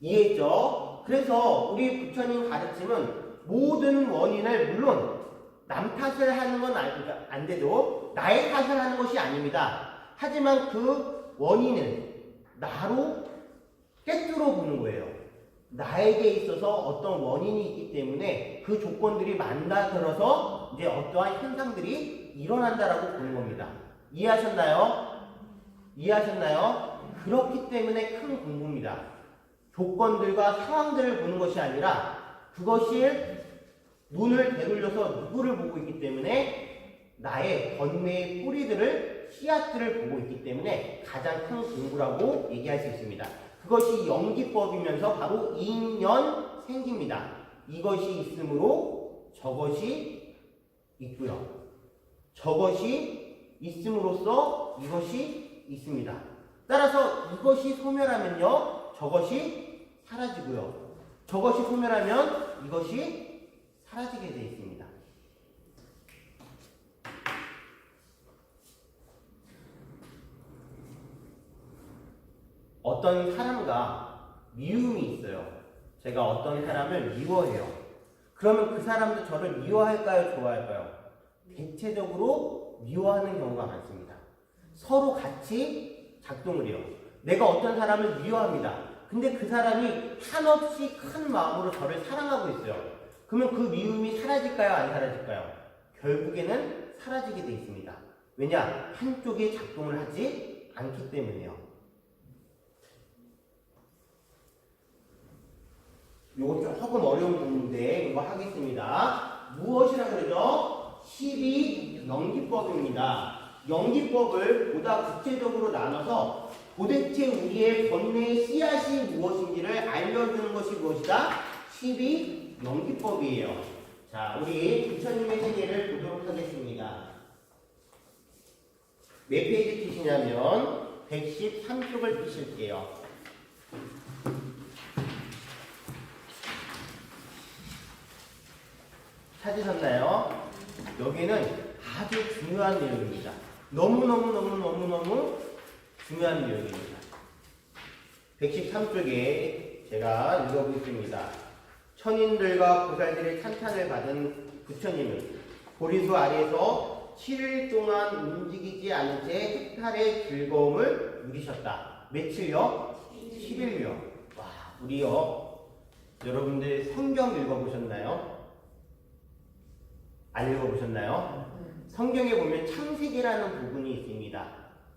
이해했죠? 그래서 우리 부처님 가르침은 모든 원인을 물론 남 탓을 하는 건 안 돼도 나의 탓을 하는 것이 아닙니다. 하지만 그 원인을 나로 꿰뚫어 보는 거예요. 나에게 있어서 어떤 원인이 있기 때문에 그 조건들이 만나들어서 이제 어떠한 현상들이 일어난다라고 보는 겁니다. 이해하셨나요? 이해하셨나요? 그렇기 때문에 큰 공부입니다. 조건들과 상황들을 보는 것이 아니라 그것이 눈을 되돌려서 누구를 보고 있기 때문에 나의 번뇌의 뿌리들을 씨앗들을 보고 있기 때문에 가장 큰 공부라고 얘기할 수 있습니다. 그것이 연기법이면서 바로 인연생기입니다. 이것이 있으므로 저것이 있고요. 저것이 있음으로써 이것이 있습니다. 따라서 이것이 소멸하면요, 저것이 사라지고요. 저것이 소멸하면 이것이 사라지게 되어 있습니다. 어떤 사람과 미움이 있어요. 제가 어떤 사람을 미워해요. 그러면 그 사람도 저를 미워할까요? 좋아할까요? 대체적으로 미워하는 경우가 많습니다. 서로 같이 작동을 해요. 내가 어떤 사람을 미워합니다. 근데 그 사람이 한없이 큰 마음으로 저를 사랑하고 있어요. 그러면 그 미움이 사라질까요? 안 사라질까요? 결국에는 사라지게 되어 있습니다. 왜냐? 한쪽이 작동을 하지 않기 때문에요. 요거 조금 어려운 부분인데 이거 하겠습니다. 무엇이라 그러죠? 12연기법입니다. 연기법을 보다 구체적으로 나눠서 도대체 우리의 번뇌의 씨앗이 무엇인지를 알려주는 것이 무엇이다? 12연기법이에요. 자, 우리 부처님의 세계를 보도록 하겠습니다. 몇 페이지 펴시냐면 113쪽을 펴실게요. 찾으셨나요? 여기는 아주 중요한 내용입니다. 너무너무 중요한 내용입니다. 113쪽에 제가 읽어보겠습니다. 천인들과 보살들의 찬탄을 받은 부처님은 보리수 아래에서 7일 동안 움직이지 않은 채 해탈의 즐거움을 누리셨다. 며칠요? 7일요. 와, 우리요. 여러분들 성경 읽어보셨나요? 안 읽어보셨나요? 성경에 보면 창세기라는 부분이 있습니다.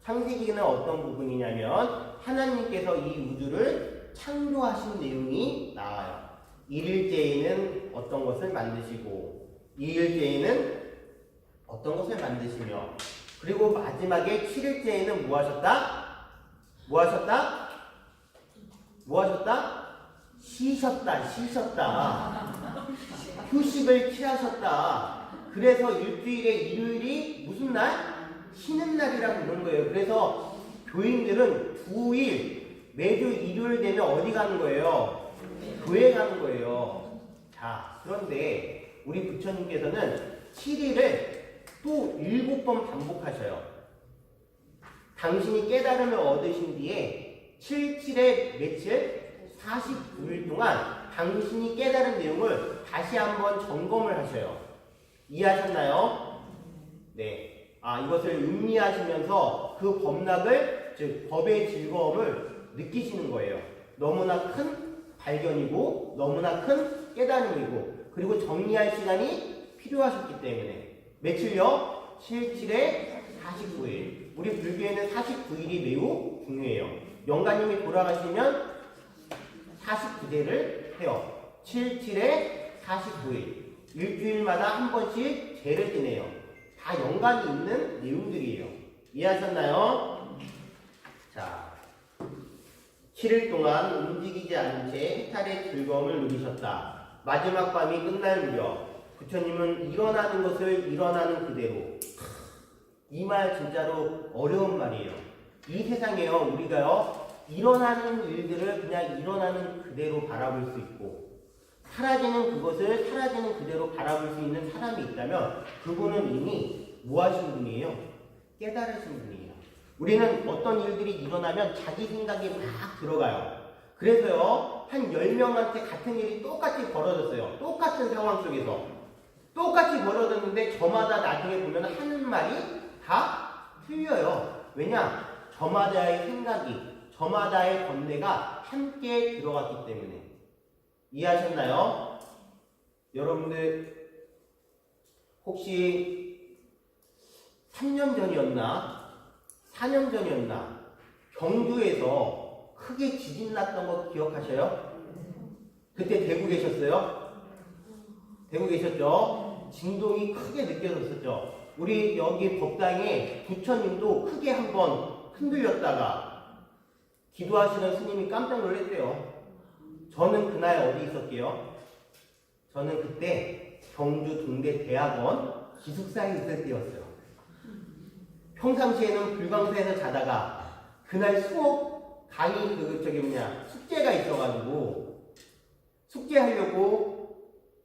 창세기는 어떤 부분이냐면 하나님께서 이 우주를 창조하신 내용이 나와요. 1일째에는 어떤 것을 만드시고 2일째에는 어떤 것을 만드시며 그리고 마지막에 7일째에는 뭐 하셨다? 뭐 하셨다? 뭐 하셨다? 쉬셨다. 휴식을 취하셨다. 그래서 일주일에 일요일이 무슨 날? 쉬는 날이라고 부르는 거예요. 그래서 교인들은 9일 매주 일요일 되면 어디 가는 거예요? 교회 가는 거예요. 자, 그런데 우리 부처님께서는 7일을 또 7번 반복하셔요. 당신이 깨달음을 얻으신 뒤에 7의 며칠? 49일 동안 당신이 깨달은 내용을 다시 한번 점검을 하셔요. 이해하셨나요? 네. 이것을 음미하시면서 그 법락을, 즉 법의 즐거움을 느끼시는 거예요. 너무나 큰 발견이고 너무나 큰 깨달음이고 그리고 정리할 시간이 필요하셨기 때문에 며칠요? 7의 49일. 우리 불교에는 49일이 매우 중요해요. 영가님이 돌아가시면 49제를 해요. 7, 7에 49일. 일주일마다 한 번씩 제를 지내요. 다 연관이 있는 내용들이에요. 이해하셨나요? 자, 7일 동안 움직이지 않은 채 해탈의 즐거움을 누리셨다. 마지막 밤이 끝날 무렵 부처님은 일어나는 것을 일어나는 그대로. 이 말 진짜로 어려운 말이에요. 이 세상에요, 우리가요, 일어나는 일들을 그냥 일어나는 그대로 바라볼 수 있고, 사라지는 그것을 사라지는 그대로 바라볼 수 있는 사람이 있다면 그분은 이미 뭐 하신 분이에요? 깨달으신 분이에요. 우리는 어떤 일들이 일어나면 자기 생각이 막 들어가요. 그래서요, 한 10명한테 같은 일이 똑같이 벌어졌어요. 똑같은 상황 속에서. 똑같이 벌어졌는데 저마다 나중에 보면 하는 말이 다 틀려요. 왜냐? 저마다의 생각이, 저마다의 번뇌가 함께 들어갔기 때문에. 이해하셨나요? 여러분들 혹시 3년 전이었나? 4년 전이었나? 경주에서 크게 지진 났던 거 기억하셔요? 그때 대구 계셨어요? 대구 계셨죠? 진동이 크게 느껴졌었죠? 우리 여기 법당에 부처님도 크게 한번 흔들렸다가 기도하시는 스님이 깜짝 놀랐대요. 저는 그날 어디 있었게요? 저는 그때 경주 동대대학원 기숙사에 있을 때였어요. 평상시에는 불광사에서 자다가 그날 수업 강의 숙제가 있어가지고 숙제하려고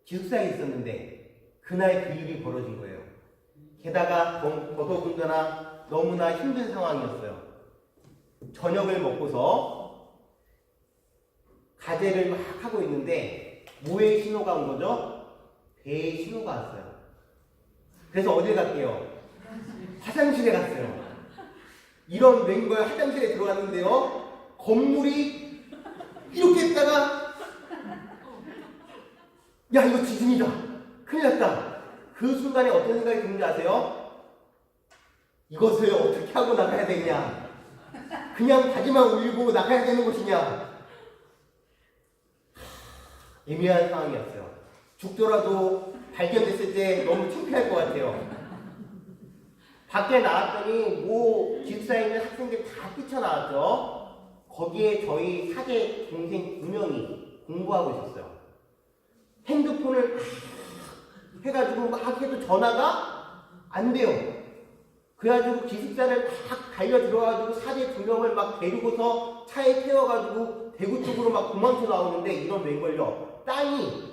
기숙사에 있었는데 그날 그 일이 벌어진 거예요. 게다가 더더군다나 너무나 힘든 상황이었어요. 저녁을 먹고서 과제를 막 하고 있는데 뭐의 신호가 온 거죠? 배의 신호가 왔어요. 그래서 어딜 갈게요? 화장실에 갔어요. 이런 맹거에 화장실에 들어갔는데요, 건물이 이렇게 있다가 야, 이거 지진이다, 큰일 났다. 그 순간에 어떤 생각이 드는지 아세요? 이것을 어떻게 하고 나가야 되냐? 그냥 바지만 올리고 나가야 되는 것이냐? 애매한 상황이었어요. 죽더라도 발견됐을 때 너무 창피할 것 같아요. 밖에 나왔더니 기숙사에 있는 학생들 다 뛰쳐나왔죠. 거기에 저희 사제 동생 2명이 공부하고 있었어요. 핸드폰을 막 해가지고 막 해도 전화가 안 돼요. 그래가지고 기숙사를 막 달려 들어가지고 사제 2명을 막 데리고서 차에 태워가지고 대구 쪽으로 막 도망쳐 나오는데 이런 웬걸요, 땅이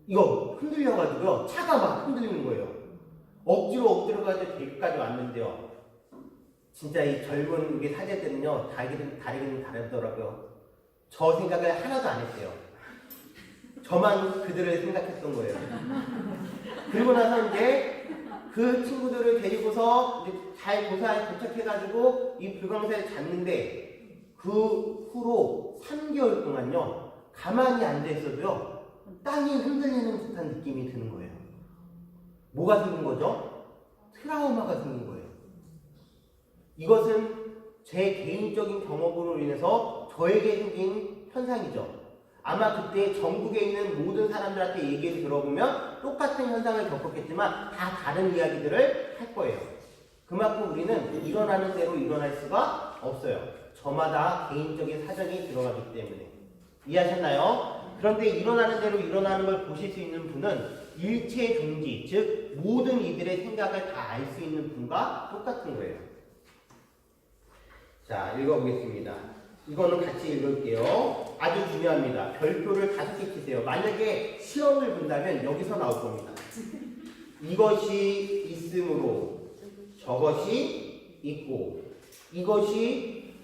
이거 흔들려가지고요, 차가 막 흔들리는 거예요. 억지로 가지고 대구까지 왔는데요, 진짜 이 젊은 우리 사제들은요, 다르긴 다르더라고요. 저 생각을 하나도 안 했대요. 저만 그들을 생각했던 거예요. 그리고 나서 이제 그 친구들을 데리고서 이제 잘 고사에 도착해가지고 이 불광사에 잤는데 그 후로 3개월 동안요, 가만히 앉아있어도요, 땅이 흔들리는 듯한 느낌이 드는 거예요. 뭐가 생긴 거죠? 트라우마가 생긴 거예요. 이것은 제 개인적인 경험으로 인해서 저에게 생긴 현상이죠. 아마 그때 전국에 있는 모든 사람들한테 얘기를 들어보면 똑같은 현상을 겪었겠지만 다 다른 이야기들을 할 거예요. 그만큼 우리는 일어나는 대로 일어날 수가 없어요. 저마다 개인적인 사정이 들어가기 때문에. 이해하셨나요? 그런데 일어나는 대로 일어나는 걸 보실 수 있는 분은 일체 종지, 즉 모든 이들의 생각을 다 알 수 있는 분과 똑같은 거예요. 자, 읽어보겠습니다. 이거는 같이 읽을게요. 아주 중요합니다. 별표를 5개 치세요. 만약에 시험을 본다면 여기서 나올 겁니다. 이것이 있으므로 저것이 있고, 이것이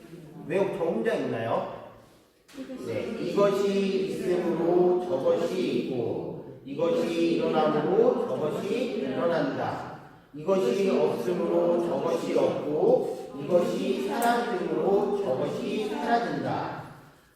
왜 저 혼자 있나요? 네, 이것이 있으므로 저것이 있고, 이것이 일어나므로 저것이 일어난다. 이것이 없으므로 저것이 없고, 이것이 사라짐으로 저것이 사라진다.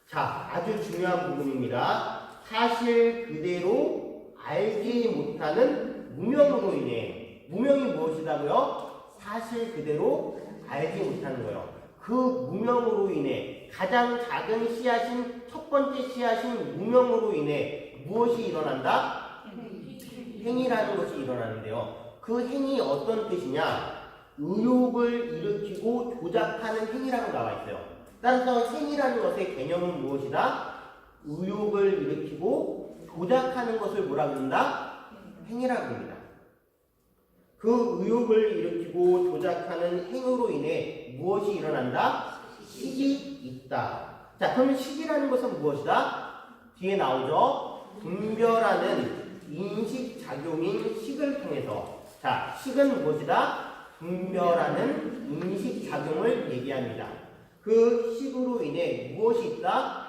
자, 아주 중요한 부분입니다. 사실 그대로 알지 못하는 무명으로 인해, 무명이 무엇이다고요? 사실 그대로 알지 못하는 거예요. 그 무명으로 인해 가장 작은 씨앗인 첫 번째 씨앗인 무명으로 인해 무엇이 일어난다? 행이라는 것이 일어나는데요. 그 행이 어떤 뜻이냐? 의욕을 일으키고 조작하는 행위라고 나와 있어요. 따라서 행이라는 것의 개념은 무엇이다? 의욕을 일으키고 조작하는 것을 뭐라 그런다? 행위라고 합니다. 그 의욕을 일으키고 조작하는 행으로 인해 무엇이 일어난다? 식이 있다. 자, 그러면 식이라는 것은 무엇이다? 뒤에 나오죠. 분별하는 인식작용인 식을 통해서. 자, 식은 무엇이다? 분별하는 인식작용을 얘기합니다. 그 식으로 인해 무엇이 있다?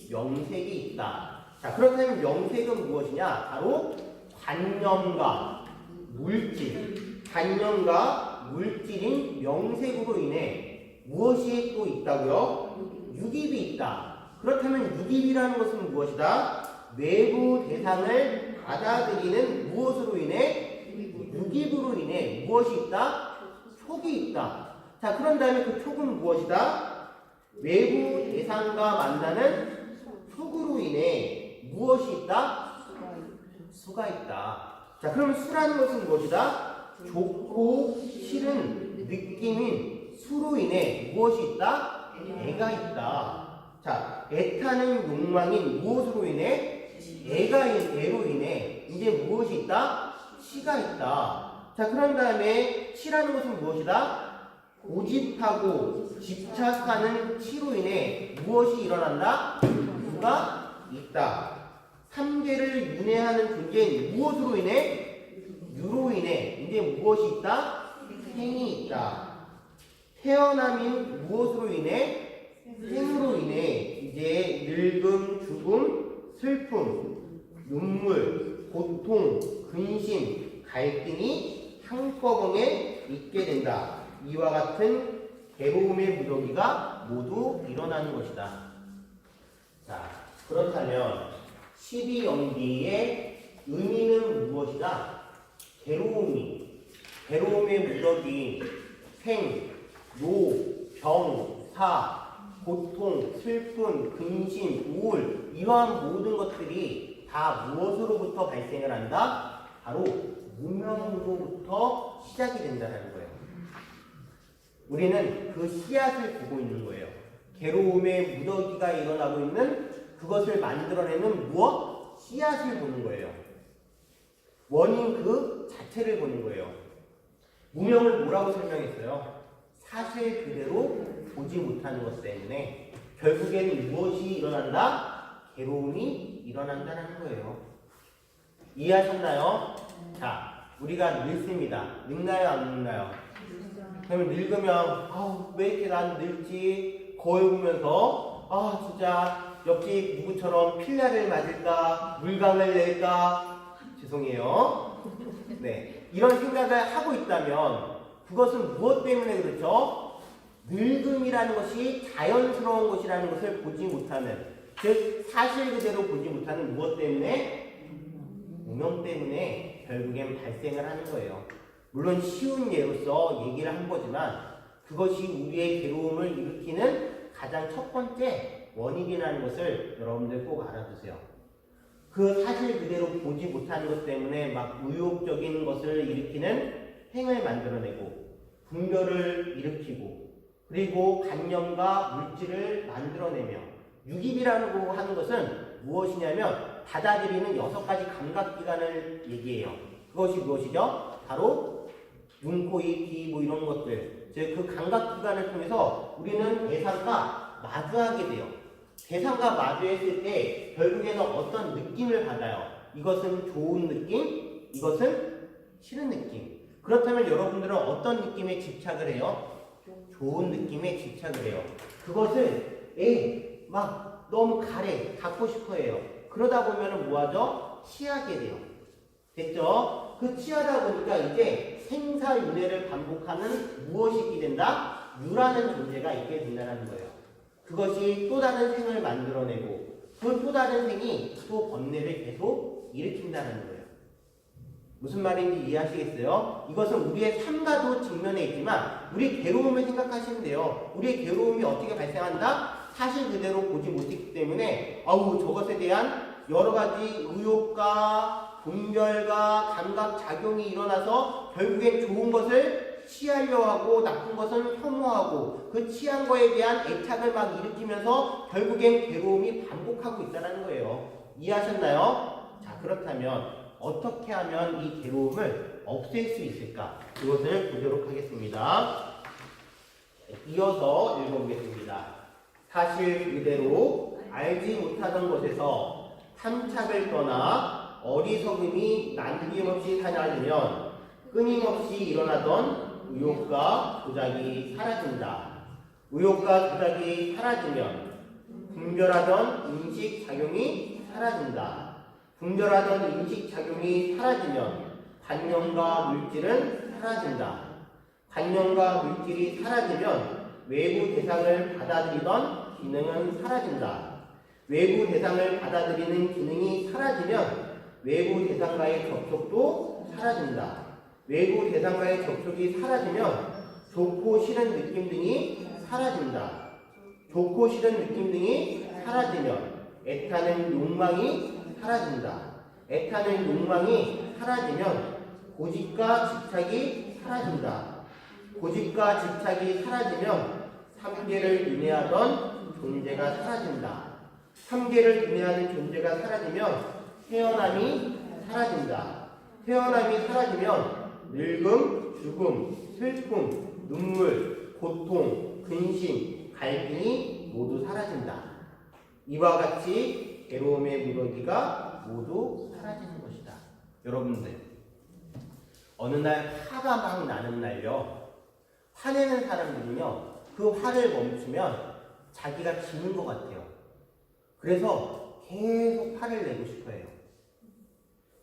명색이 있다. 자, 그렇다면 명색은 무엇이냐? 바로 관념과 물질, 관념과 물질인 명색으로 인해 무엇이 또 있다고요? 유깁이 있다. 그렇다면 유깁이라는 것은 무엇이다? 외부 대상을 받아들이는 무엇으로 인해? 유깁으로 인해 무엇이 있다? 촉이 있다. 자, 그런 다음에 그 촉은 무엇이다? 외부 대상과 만나는 촉으로 인해 무엇이 있다? 수가 있다. 자, 그러면 수라는 것은 무엇이다? 좋고 싫은 느낌인 수로 인해 무엇이 있다? 애가 있다. 자, 애타는 욕망인 무엇으로 인해? 애로 인해 이제 무엇이 있다? 시가 있다. 자, 그런 다음에 치라는 것은 무엇이다? 고집하고 집착하는 치로 인해 무엇이 일어난다? 유가 있다. 삼계를 윤회하는 존재인 무엇으로 인해? 유로 인해 이제 무엇이 있다? 행이 있다. 태어남인 무엇으로 인해? 생으로 인해 이제 늙음, 죽음, 슬픔, 눈물, 고통, 근심, 갈등이 한꺼번에 있게 된다. 이와 같은 괴로움의 무더기가 모두 일어나는 것이다. 자, 그렇다면 12연기의 의미는 무엇이다? 괴로움의 무더기, 생, 노, 병, 사, 고통, 슬픔, 근심, 우울 이러한 모든 것들이 다 무엇으로부터 발생을 한다? 바로 무명으로부터 시작이 된다는 거예요. 우리는 그 씨앗을 보고 있는 거예요. 괴로움의 무더기가 일어나고 있는 그것을 만들어내는 무엇? 씨앗을 보는 거예요. 원인 그 자체를 보는 거예요. 무명을 뭐라고 설명했어요? 사실 그대로 보지 못하는 것 때문에 결국에는 무엇이 일어난다? 괴로움이 일어난다는 거예요. 이해하셨나요? 자, 우리가 늙습니다. 늙나요? 안 늙나요? 그러면 늙으면 왜 이렇게 난 늙지? 거울 보면서 진짜 옆집 누구처럼 필라를 맞을까? 물감을 낼까? 죄송해요. 네, 이런 생각을 하고 있다면 그것은 무엇 때문에 그렇죠? 늙음이라는 것이 자연스러운 것이라는 것을 보지 못하는, 즉 사실 그대로 보지 못하는 무엇 때문에? 무명 때문에 결국엔 발생을 하는 거예요. 물론 쉬운 예로서 얘기를 한 거지만 그것이 우리의 괴로움을 일으키는 가장 첫 번째 원인이라는 것을 여러분들 꼭 알아두세요. 그 사실 그대로 보지 못하는 것 때문에 막 의욕적인 것을 일으키는 행을 만들어내고 분별을 일으키고 그리고 관념과 물질을 만들어내며 유깁이라고 하는 것은 무엇이냐면 받아들이는 6가지 감각기관을 얘기해요. 그것이 무엇이죠? 바로 눈, 코, 입, 귀 뭐 이런 것들, 즉 그 감각기관을 통해서 우리는 대상과 마주하게 돼요. 대상과 마주했을 때 결국에는 어떤 느낌을 받아요. 이것은 좋은 느낌, 이것은 싫은 느낌. 그렇다면 여러분들은 어떤 느낌에 집착을 해요? 좋은 느낌에 집착을 해요. 그것을 막 너무 갖고 싶어 해요. 그러다 보면 뭐하죠? 취하게 돼요. 됐죠? 그 취하다 보니까 이제 생사윤회를 반복하는 무엇이 있게 된다? 유라는 존재가 있게 된다는 거예요. 그것이 또 다른 생을 만들어내고 그 또 다른 생이 또 번뇌를 계속 일으킨다는 거예요. 무슨 말인지 이해하시겠어요? 이것은 우리의 삶과도 직면해 있지만 우리의 괴로움을 생각하시면 돼요. 우리의 괴로움이 어떻게 발생한다? 사실 그대로 보지 못했기 때문에 저것에 대한 여러 가지 의욕과 분별과 감각작용이 일어나서 결국엔 좋은 것을 취하려 하고 나쁜 것은 혐오하고 그 취한 거에 대한 애착을 막 일으키면서 결국엔 괴로움이 반복하고 있다는 거예요. 이해하셨나요? 자, 그렇다면 어떻게 하면 이 괴로움을 없앨 수 있을까? 그것을 보도록 하겠습니다. 이어서 읽어보겠습니다. 사실 그대로 알지 못하던 것에서 탐착을 떠나 어리석음이 남김없이 사라지면 끊임없이 일어나던 의욕과 도작이 사라진다. 의욕과 도작이 사라지면 분별하던 인식작용이 사라진다. 분별하던 인식작용이 사라지면 관념과 물질은 사라진다. 관념과 물질이 사라지면 외부 대상을 받아들이던 기능은 사라진다. 외부 대상을 받아들이는 기능이 사라지면 외부 대상과의 접촉도 사라진다. 외부 대상과의 접촉이 사라지면 좋고 싫은 느낌 등이 사라진다. 좋고 싫은 느낌 등이 사라지면 애타는 욕망이 사라진다. 애타는 욕망이 사라지면 고집과 집착이 사라진다. 고집과 집착이 사라지면 삼계를 윤회하던 존재가 사라진다. 삼계를 윤회하는 존재가 사라지면 태어남이 사라진다. 태어남이 사라지면 늙음, 죽음, 슬픔, 눈물, 고통, 근심, 갈등이 모두 사라진다. 이와 같이 괴로움의 무더기가 모두 사라지는 것이다. 여러분들, 어느 날 화가 막 나는 날요, 화내는 사람들은요, 그 화를 멈추면 자기가 지는 것 같아요. 그래서 계속 화를 내고 싶어 해요.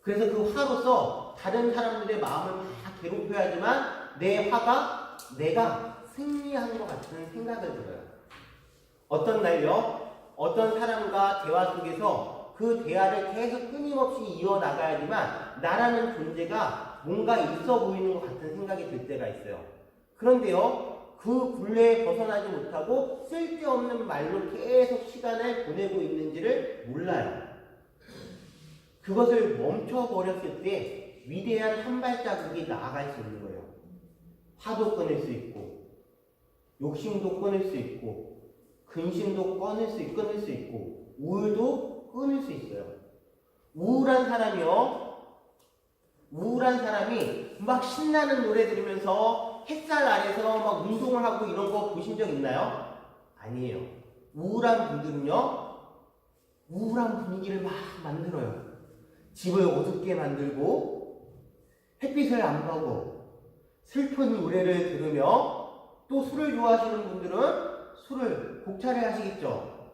그래서 그 화로서 다른 사람들의 마음을 다 괴롭혀야지만 내 화가 내가 승리한 것 같은 생각을 들어요. 어떤 날요, 어떤 사람과 대화 속에서 그 대화를 계속 끊임없이 이어나가야지만 나라는 존재가 뭔가 있어 보이는 것 같은 생각이 들 때가 있어요. 그런데요, 그 굴레에 벗어나지 못하고 쓸데없는 말로 계속 시간을 보내고 있는지를 몰라요. 그것을 멈춰버렸을 때 위대한 한 발자국이 나아갈 수 있는 거예요. 화도 끊을 수 있고, 욕심도 끊을 수 있고, 근심도 끊을 수 있고, 우울도 끊을 수 있어요. 우울한 사람이 막 신나는 노래 들으면서 햇살 아래서 막 운동을 하고 이런 거 보신 적 있나요? 아니에요. 우울한 분들은요, 우울한 분위기를 막 만들어요. 집을 어둡게 만들고, 햇빛을 안 보고, 슬픈 노래를 들으며, 또 술을 좋아하시는 분들은 술을 곡차례 하시겠죠.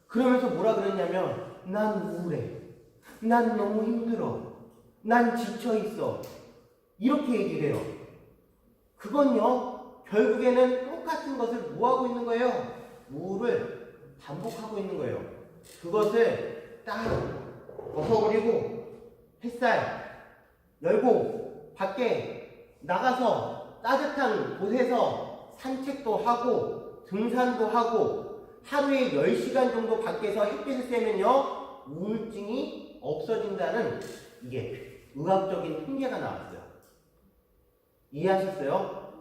그러면서 뭐라 그랬냐면, 난 우울해. 난 너무 힘들어. 난 지쳐있어. 이렇게 얘기를 해요. 그건요, 결국에는 똑같은 것을 뭐하고 있는 거예요? 우울을 반복하고 있는 거예요. 그것을 딱 벗어버리고 햇살 열고 밖에 나가서 따뜻한 곳에서 산책도 하고 등산도 하고 하루에 10시간 정도 밖에서 햇빛을 쐬면요, 우울증이 없어진다는 이게 의학적인 통계가 나왔어요. 이해하셨어요?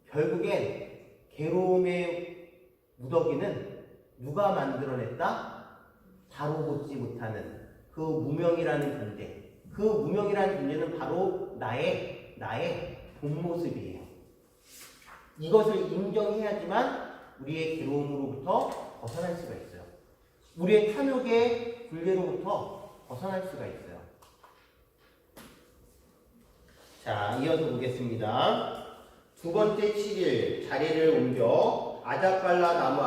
결국엔 괴로움의 무더기는 누가 만들어냈다? 바로 보지 못하는 그 무명이라는 존재. 그 무명이라는 존재는 바로 나의 본 모습이에요. 이것을 인정해야지만 우리의 괴로움으로부터 벗어날 수가 있어요. 우리의 탐욕의 굴레로부터 벗어날 수가 있어요. 자, 이어서 보겠습니다. 두 번째 7일 자리를 옮겨 아작발라 나무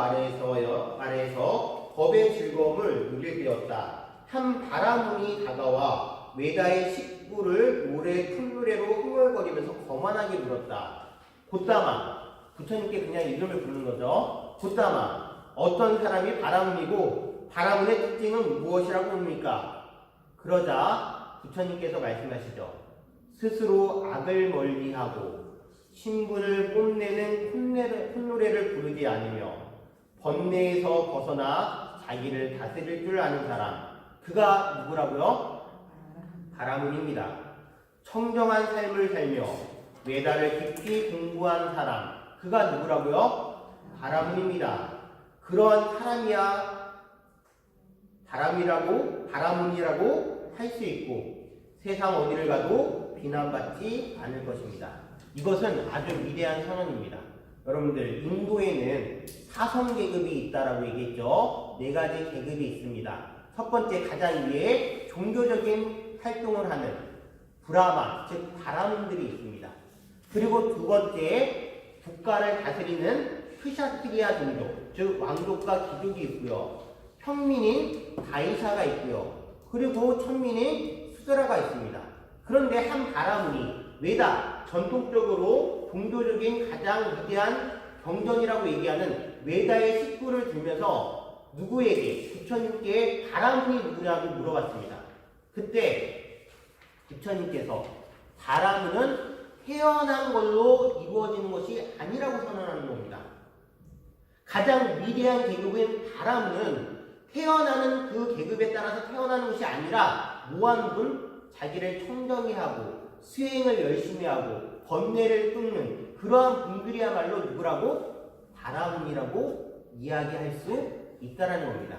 아래에서 법의 즐거움을 누리게 되었다. 한 바라문이 다가와 외다의 식구를 큰 노래로 흥얼거리면서 거만하게 물었다. 곧다마, 부처님께 그냥 이름을 부르는 거죠. 곧다마, 어떤 사람이 바라문이고 바라문의 특징은 무엇이라고 봅니까? 그러자 부처님께서 말씀하시죠. 스스로 악을 멀리하고 신분을 뽐내는 콧노래를 부르지 않으며 번뇌에서 벗어나 자기를 다스릴 줄 아는 사람, 그가 누구라고요? 바라문입니다. 청정한 삶을 살며 외다를 깊이 공부한 사람, 그가 누구라고요? 바라문입니다. 그러한 사람이야 바라문이라고 할 수 있고 세상 어디를 가도 비난받지 않을 것입니다. 이것은 아주 위대한 선언입니다. 여러분들, 인도에는 사성 계급이 있다라고 얘기했죠. 4가지 계급이 있습니다. 첫 번째, 가장 위에 종교적인 활동을 하는 브라만, 즉 바라문들이 있습니다. 그리고 두 번째, 국가를 다스리는 크샤트리아 종족, 즉 왕족과 귀족이 있고요. 평민인 다이샤가 있고요. 그리고 천민인 수드라가 있습니다. 그런데 한 바라문이 외다, 전통적으로 종교적인 가장 위대한 경전이라고 얘기하는 외다의 식구를 들면서 누구에게? 부처님께 바라문이 누구냐고 물어봤습니다. 그때 부처님께서 바라문은 태어난 걸로 이루어지는 것이 아니라고 선언하는 겁니다. 가장 위대한 계급인 바라문은 태어나는 그 계급에 따라서 태어나는 것이 아니라 뭐하는 분? 자기를 청정히 하고 수행을 열심히 하고 번뇌를 끊는 그러한 분들이야말로 누구라고? 바라문이라고 이야기할 수 있다라는 겁니다.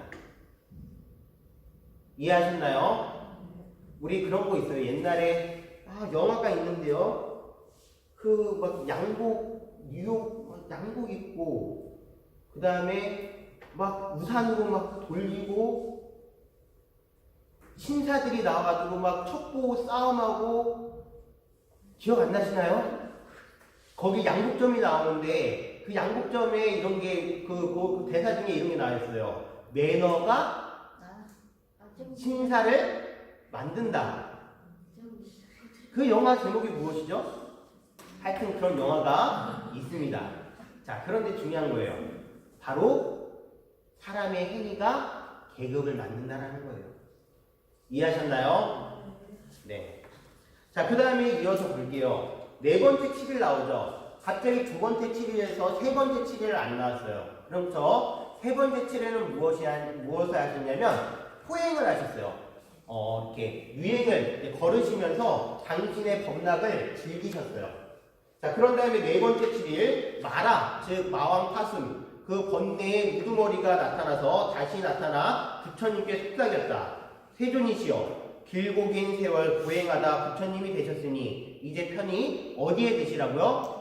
이해하셨나요? 우리 그런 거 있어요. 옛날에 영화가 있는데요. 그 막 양복 뉴욕 양복 입고 그 다음에 막 우산으로 막 돌리고 신사들이 나와가지고 막 첩보 싸움하고 기억 안 나시나요? 거기 양복점이 나오는데 그 양복점에 이런 게 그 대사 중에 이런 게 나와 있어요. 매너가 신사를 만든다. 그 영화 제목이 무엇이죠? 하여튼 그런 영화가 있습니다. 자, 그런데 중요한 거예요. 바로 사람의 행위가 계급을 만든다라는 거예요. 이해하셨나요? 네. 자, 그 다음에 이어서 볼게요. 4번째 7일 나오죠. 갑자기 2번째 7일에서 3번째 7일 안 나왔어요. 그럼 저 3번째 7일은 무엇을 하셨냐면 포행을 하셨어요. 이렇게 유행을 걸으시면서 당신의 법락을 즐기셨어요. 자, 그런 다음에 4번째 7일 마라, 즉 마왕 파순, 그 번뇌의 우두머리가 나타나서 다시 나타나 부처님께 속삭였다. 세존이시여, 길고 긴 세월 보행하다 부처님이 되셨으니 이제 편히 어디에 드시라고요?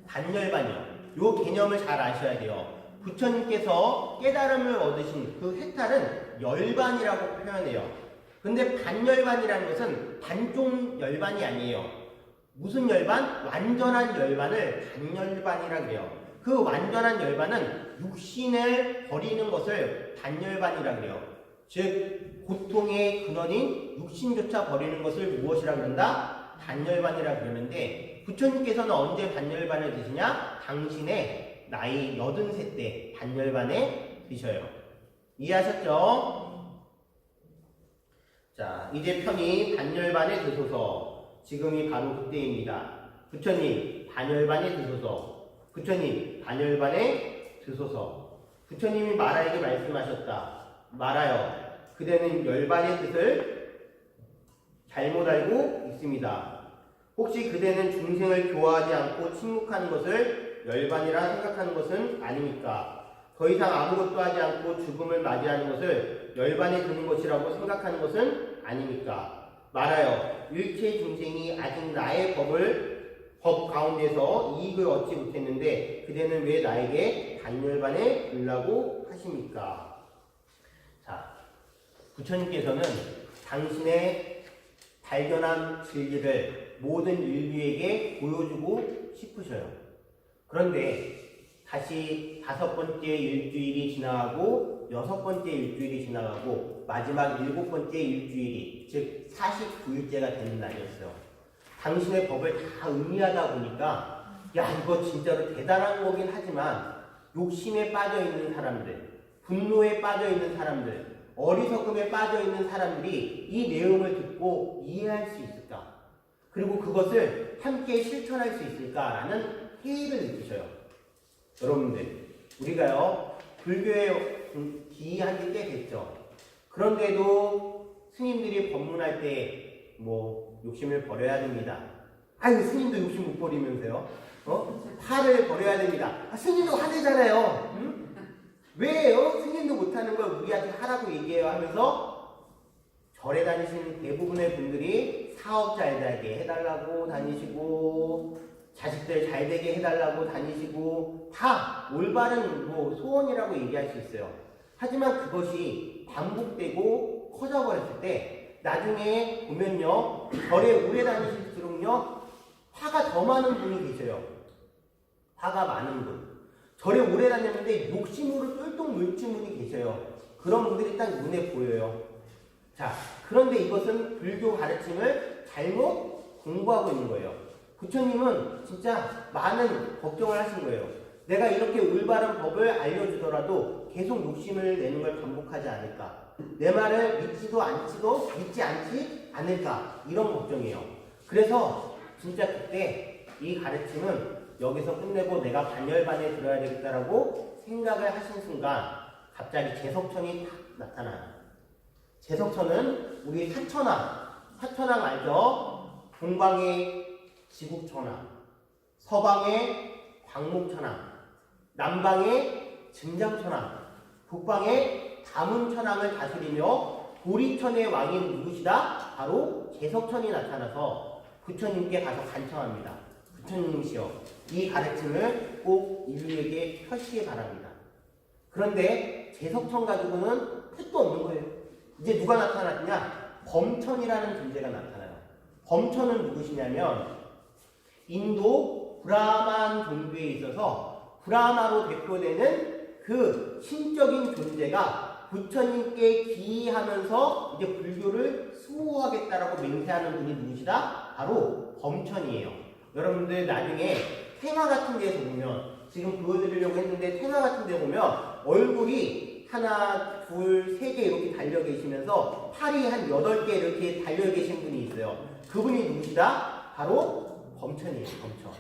단열반이요. 요 개념을 잘 아셔야 돼요. 부처님께서 깨달음을 얻으신 그 해탈은 열반이라고 표현해요. 근데 반열반이라는 것은 반쪽 열반이 아니에요. 무슨 열반? 완전한 열반을 반열반이라 그래요. 그 완전한 열반은 육신을 버리는 것을 반열반이라 그래요. 즉 고통의 근원인 육신조차 버리는 것을 무엇이라 그런다? 반열반이라 그러는데 부처님께서는 언제 반열반을 드시냐? 당신의 나이 83 때 반열반에 드셔요. 이해하셨죠? 자, 이제 편히 반열반에 드소서. 지금이 바로 그때입니다. 부처님 반열반에 드소서. 부처님 반열반에 드소서. 부처님이 마라에게 말씀하셨다. 마라여, 그대는 열반의 뜻을 잘못 알고 있습니다. 혹시 그대는 중생을 교화하지 않고 침묵하는 것을 열반이라 생각하는 것은 아닙니까? 더 이상 아무것도 하지 않고 죽음을 맞이하는 것을 열반에 드는 것이라고 생각하는 것은 아닙니까? 말하여 일체 중생이 아직 나의 법 가운데서 이익을 얻지 못했는데 그대는 왜 나에게 단열반에 들라고 하십니까? 자, 부처님께서는 당신의 발견한 진리를 모든 인류에게 보여주고 싶으셔요. 그런데 다시 5번째 일주일이 지나가고 6번째 일주일이 지나가고 마지막 7번째 일주일이 즉 49일째가 되는 날이었어요. 당신의 법을 다 음미하다 보니까 야, 이거 진짜로 대단한 거긴 하지만 욕심에 빠져있는 사람들, 분노에 빠져있는 사람들, 어리석음에 빠져 있는 사람들이 이 내용을 듣고 이해할 수 있을까? 그리고 그것을 함께 실천할 수 있을까라는 회의를 느끼셔요. 여러분들, 우리가요, 불교에 기이한 지 꽤 됐죠. 그런데도 스님들이 법문할 때 뭐 욕심을 버려야 됩니다. 아유, 스님도 욕심 못 버리면서요. 화를 버려야 됩니다. 스님도 화내잖아요. 응? 왜요? 스님도 못하는 걸 우리한테 하라고 얘기해요 하면서 절에 다니시는 대부분의 분들이 사업 잘 되게 해달라고 다니시고 자식들 잘 되게 해달라고 다니시고 다 올바른 뭐 소원이라고 얘기할 수 있어요. 하지만 그것이 반복되고 커져버렸을 때 나중에 보면요, 절에 오래 다니실수록요 화가 더 많은 분이 계셔요. 화가 많은 분. 절에 오래 다녔는데 욕심으로 똘똘 뭉친 분이 계셔요. 그런 분들이 딱 눈에 보여요. 자, 그런데 이것은 불교 가르침을 잘못 공부하고 있는 거예요. 부처님은 진짜 많은 걱정을 하신 거예요. 내가 이렇게 올바른 법을 알려주더라도 계속 욕심을 내는 걸 반복하지 않을까? 내 말을 믿지 않지 않을까? 이런 걱정이에요. 그래서 진짜 그때 이 가르침은 여기서 끝내고 내가 반열반에 들어야 되겠다라고 생각을 하신 순간 갑자기 제석천이 탁 나타나요. 제석천은 우리 사천왕 알죠? 동방의 지국천왕, 서방의 광목천왕, 남방의 증장천왕, 북방의 다문천왕을 다스리며 보리천의 왕인 누구시다? 바로 제석천이 나타나서 부처님께 가서 간청합니다. 부처님이시여, 이 가르침을 꼭 인류에게 펴시기 바랍니다. 그런데 제석천 가지고는 택도 없는 거예요. 이제 누가 나타났냐? 범천이라는 존재가 나타나요. 범천은 누구시냐면 인도 브라만 종교에 있어서 브라마로 대표되는 그 신적인 존재가 부처님께 기이하면서 이제 불교를 수호하겠다라고 맹세하는 분이 누구시다? 바로 범천이에요. 여러분들 나중에 테마 같은 데에서 보면, 지금 보여드리려고 했는데 테마 같은 데 보면 얼굴이 하나, 둘, 세 개 이렇게 달려 계시면서 팔이 한 8개 이렇게 달려 계신 분이 있어요. 그분이 누구시다? 바로 범천이에요. 범천.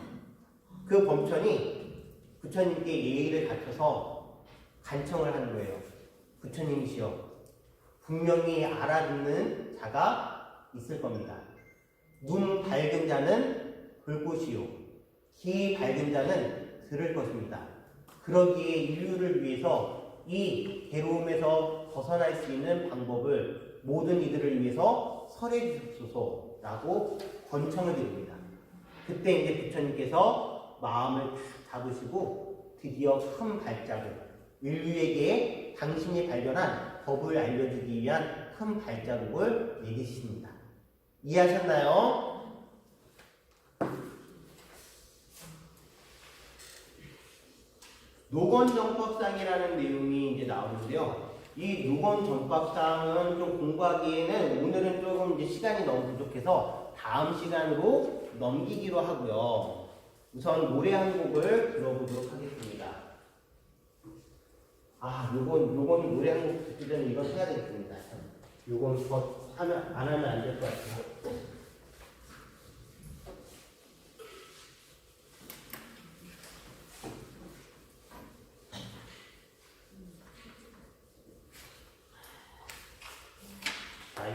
그 범천이 부처님께 예의를 갖춰서 간청을 하는 거예요. 부처님이시여, 분명히 알아듣는 자가 있을 겁니다. 눈 밝은 자는 볼 것이요, 귀 밝은 자는 들을 것입니다. 그러기에 인류를 위해서 이 괴로움에서 벗어날 수 있는 방법을 모든 이들을 위해서 설해 주소서라고 권청을 드립니다. 그때 이제 부처님께서 마음을 탁 잡으시고 드디어 큰 발자국, 인류에게 당신이 발견한 법을 알려주기 위한 큰 발자국을 내리십니다. 이해하셨나요? 노건정법상이라는 내용이 이제 나오는데요. 이 노건정법상은 좀 공부하기에는 오늘은 조금 이제 시간이 너무 부족해서 다음 시간으로 넘기기로 하고요. 우선 노래 한 곡을 들어보도록 하겠습니다. 요건 노래 한 곡 듣기 전에 이건 해야 되겠습니다. 요건 더 안 하면 안 될 것 같아요.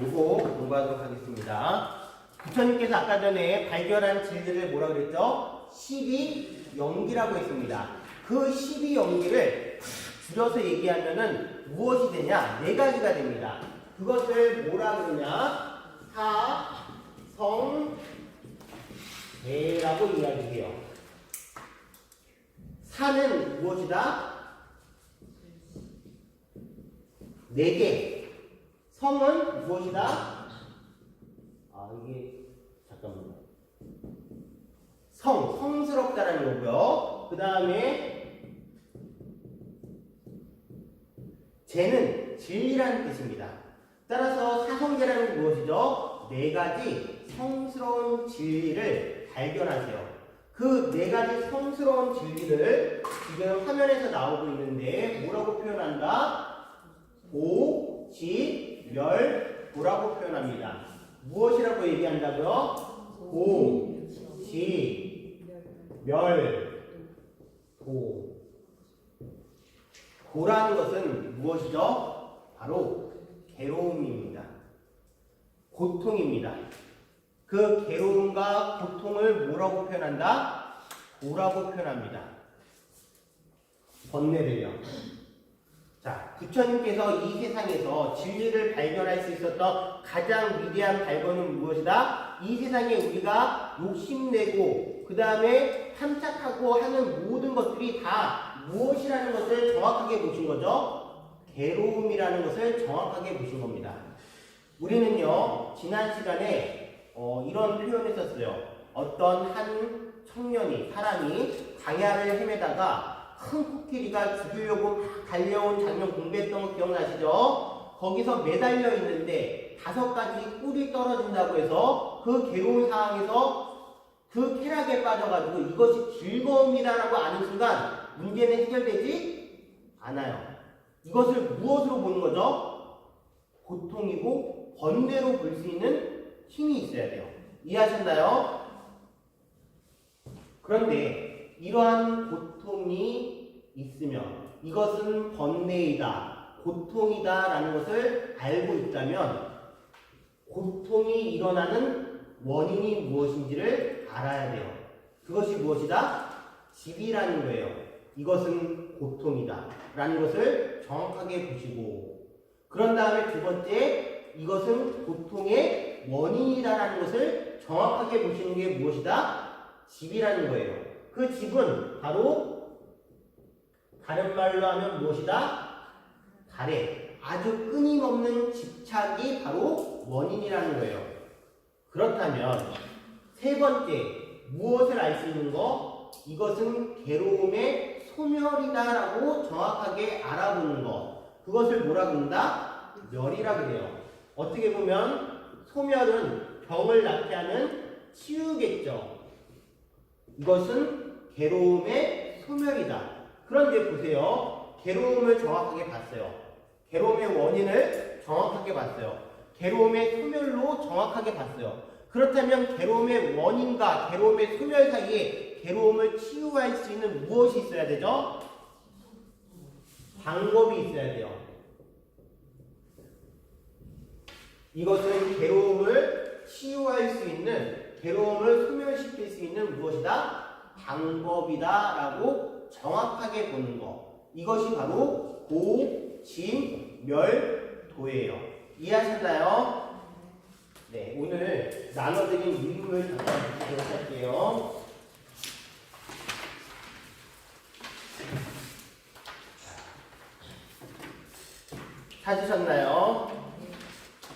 요거 공부하도록 하겠습니다. 부처님께서 아까 전에 발견한 진리를 뭐라 그랬죠? 12영기라고 했습니다. 그 12영기를 줄여서 얘기하면은 무엇이 되냐? 4가지가 됩니다. 그것을 뭐라 그러냐? 사, 성, 대라고 이야기해요. 사는 무엇이다? 4개. 성은 무엇이다? 잠깐만요. 성스럽다라는 거고요. 그 다음에 재는 진리라는 뜻입니다. 따라서 사성재라는 게 무엇이죠? 4가지 성스러운 진리를 발견하세요. 그 4가지 성스러운 진리를 지금 화면에서 나오고 있는데 뭐라고 표현한다? 오, 지, 멸, 도라고 표현합니다. 무엇이라고 얘기한다고요? 고, 지, 멸, 도. 고라는 것은 무엇이죠? 바로 괴로움입니다. 고통입니다. 그 괴로움과 고통을 뭐라고 표현한다? 고라고 표현합니다. 번뇌를요. 자, 부처님께서 이 세상에서 진리를 발견할 수 있었던 가장 위대한 발견은 무엇이다? 이 세상에 우리가 욕심내고 그 다음에 탐착하고 하는 모든 것들이 다 무엇이라는 것을 정확하게 보신 거죠? 괴로움이라는 것을 정확하게 보신 겁니다. 우리는요, 지난 시간에 이런 표현을 썼어요. 어떤 한 청년이, 사람이 광야를 헤매다가 큰 코끼리가 죽이려고 막 달려온 장면 공부했던 거 기억나시죠? 거기서 매달려 있는데 5가지 꿀이 떨어진다고 해서 그 괴로운 상황에서 그 쾌락에 빠져가지고 이것이 즐거움이다라고 아는 순간 문제는 해결되지 않아요. 이것을 무엇으로 보는 거죠? 고통이고 번뇌로 볼 수 있는 힘이 있어야 돼요. 이해하셨나요? 그런데 이러한 고통이 있으면 이것은 번뇌이다, 고통이다 라는 것을 알고 있다면 고통이 일어나는 원인이 무엇인지를 알아야 돼요. 그것이 무엇이다? 집이라는 거예요. 이것은 고통이다 라는 것을 정확하게 보시고, 그런 다음에 두 번째, 이것은 고통의 원인이다 라는 것을 정확하게 보시는 게 무엇이다? 집이라는 거예요. 그 집은 바로 다른 말로 하면 무엇이다? 달에 아주 끊임없는 집착이 바로 원인이라는 거예요. 그렇다면 세 번째, 무엇을 알 수 있는 거? 이것은 괴로움의 소멸이다라고 정확하게 알아보는 거. 그것을 뭐라 그런다? 멸이라 그래요. 어떻게 보면 소멸은 병을 낫게 하는 치유겠죠. 이것은 괴로움의 소멸이다. 그런데 보세요. 괴로움을 정확하게 봤어요. 괴로움의 원인을 정확하게 봤어요. 괴로움의 소멸로 정확하게 봤어요. 그렇다면 괴로움의 원인과 괴로움의 소멸 사이에 괴로움을 치유할 수 있는 무엇이 있어야 되죠? 방법이 있어야 돼요. 이것은 괴로움을 치유할 수 있는, 괴로움을 소멸시킬 수 있는 무엇이다? 방법이다 라고 정확하게 보는 거. 이것이 바로 고, 진, 멸, 도예요. 이해하셨나요? 네, 오늘 나눠드린 유인물 잠깐 보도록 할게요. 찾으셨나요?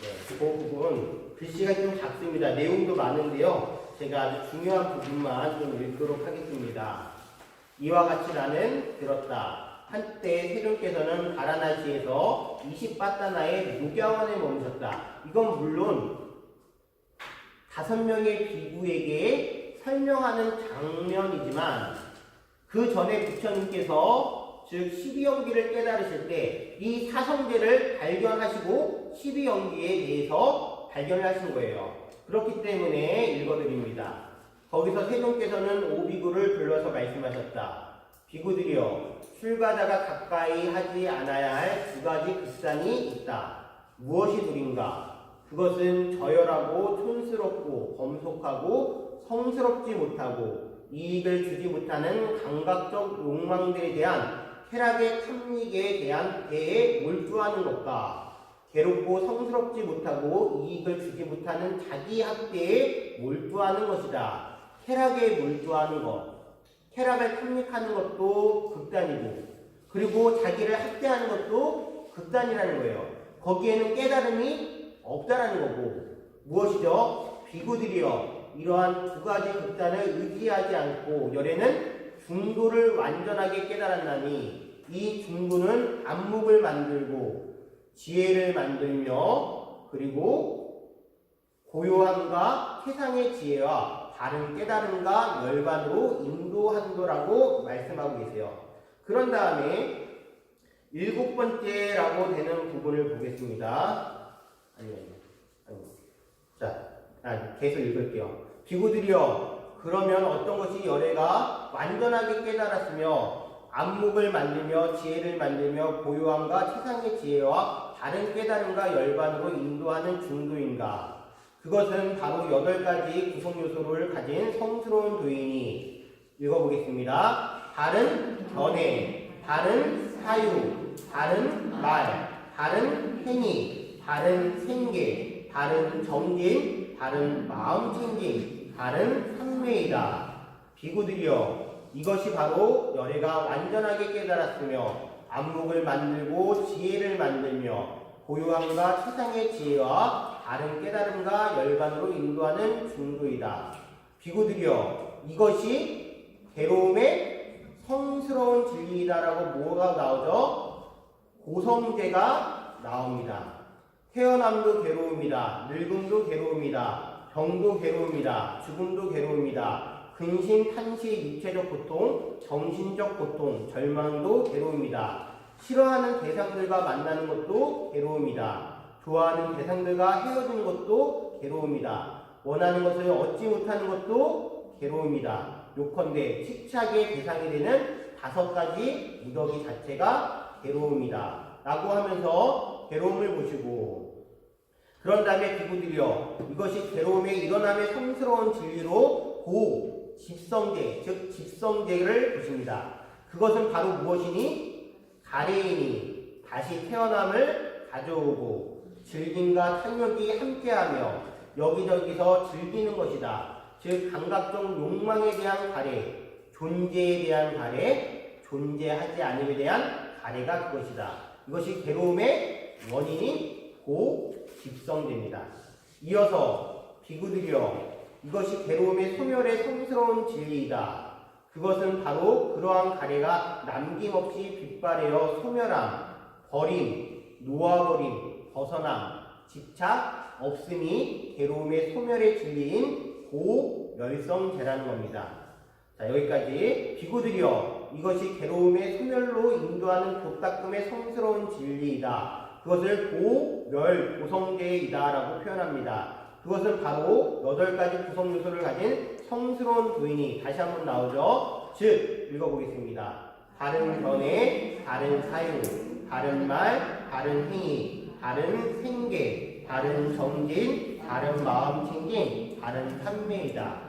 네, 그 부분 글씨가 좀 작습니다. 내용도 많은데요. 제가 아주 중요한 부분만 좀 읽도록 하겠습니다. 이와 같이 나는 들었다. 한때 세존께서는 바라나시에서 20바타나의 녹야원에 멈췄다. 이건 물론 5명의 비구에게 설명하는 장면이지만 그 전에 부처님께서 즉 12연기를 깨달으실 때 이 사성제를 발견하시고 12연기에 대해서 발견을 하신 거예요. 그렇기 때문에 읽어드립니다. 거기서 세존께서는 오비구를 불러서 말씀하셨다. 비구들이여, 출가자가 가까이 하지 않아야 할 2가지 극산이 있다. 무엇이 둘인가? 그것은 저열하고 촌스럽고 검속하고 성스럽지 못하고 이익을 주지 못하는 감각적 욕망들에 대한 쾌락의 탐닉에 대한 대에 몰두하는 것과 괴롭고 성스럽지 못하고 이익을 주지 못하는 자기 학대에 몰두하는 것이다. 쾌락에 몰두하는 것, 쾌락을 탐닉하는 것도 극단이고, 그리고 자기를 학대하는 것도 극단이라는 거예요. 거기에는 깨달음이 없다라는 거고, 무엇이죠? 비구들이여, 이러한 2가지 극단을 의지하지 않고 열에는 중도를 완전하게 깨달았나니 이 중도는 안목을 만들고 지혜를 만들며 그리고 고요함과 세상의 지혜와 바른 깨달음과 열반으로 인도한도라고 말씀하고 계세요. 그런 다음에 7번째라고 되는 부분을 보겠습니다. 아니요. 자, 계속 읽을게요. 비구들이여, 그러면 어떤 것이 열애가 완전하게 깨달았으며 안목을 만들며 지혜를 만들며 고요함과 세상의 지혜와 다른 깨달음과 열반으로 인도하는 중도인가? 그것은 바로 8가지 구성요소를 가진 성스러운 도인이, 읽어보겠습니다. 바른 견해, 바른 사유, 바른 말, 바른 행위, 바른 생계, 바른 정진, 바른 마음 챙김, 바른 판매이다. 비구들이여, 이것이 바로 열애가 완전하게 깨달았으며 안목을 만들고 지혜를 만들며 고요함과 세상의 지혜와 다른 깨달음과 열반으로 인도하는 중도이다. 비구들이여, 이것이 괴로움의 성스러운 진리이다라고 뭐가 나오죠? 고성제가 나옵니다. 태어남도 괴로움이다. 늙음도 괴로움이다. 병도 괴로움이다. 죽음도 괴로움이다. 근심, 탄식, 육체적 고통, 정신적 고통, 절망도 괴로움이다. 싫어하는 대상들과 만나는 것도 괴로움이다. 좋아하는 대상들과 헤어지는 것도 괴로움이다. 원하는 것을 얻지 못하는 것도 괴로움이다. 요컨대 집착의 대상이 되는 5가지 무더기 자체가 괴로움이다. 라고 하면서 괴로움을 보시고, 그런 다음에 비구들이여, 이것이 괴로움의 일어남의 성스러운 진리로 집성제, 즉 집성제를 보십니다. 그것은 바로 무엇이니? 가래이니 다시 태어남을 가져오고 즐김과 탐욕이 함께하며 여기저기서 즐기는 것이다. 즉 감각적 욕망에 대한 가래, 존재에 대한 가래, 존재하지 않음에 대한 가래가 그것이다. 이것이 괴로움의 원인인 집성제입니다. 이어서 비구들이여, 이것이 괴로움의 소멸의 성스러운 진리이다. 그것은 바로 그러한 가래가 남김없이 빗발하여 소멸함, 버림, 놓아버림, 벗어남, 집착, 없음이 괴로움의 소멸의 진리인 고멸성제라는 겁니다. 자, 여기까지. 비구들이여, 이것이 괴로움의 소멸로 인도하는 도닦음의 성스러운 진리이다. 그것을 고성제이다 라고 표현합니다. 그것은 바로 8가지 구성 요소를 가진 성스러운 도인이, 다시 한번 나오죠. 즉, 읽어보겠습니다. 바른 견해, 바른 사유, 바른 말, 바른 행위, 바른 생계, 바른 정진, 바른 마음 챙김, 바른 판매이다.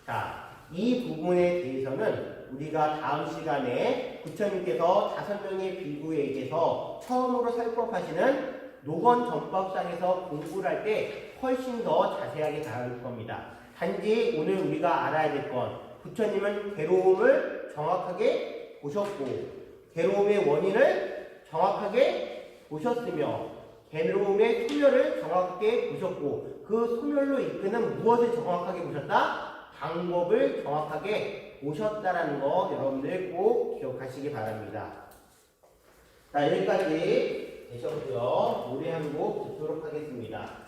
자, 이 부분에 대해서는 우리가 다음 시간에 부처님께서 5명의 비구에게서 처음으로 설법하시는 노건 전법상에서 공부를 할 때 훨씬 더 자세하게 다룰 겁니다. 단지 오늘 우리가 알아야 될 건, 부처님은 괴로움을 정확하게 보셨고 괴로움의 원인을 정확하게 보셨으며 괴로움의 소멸을 정확하게 보셨고 그 소멸로 이끄는 무엇을 정확하게 보셨다? 방법을 정확하게 보셨다라는 거 여러분들 꼭 기억하시기 바랍니다. 자, 여기까지 되셨고요. 노래 한 곡 듣도록 하겠습니다.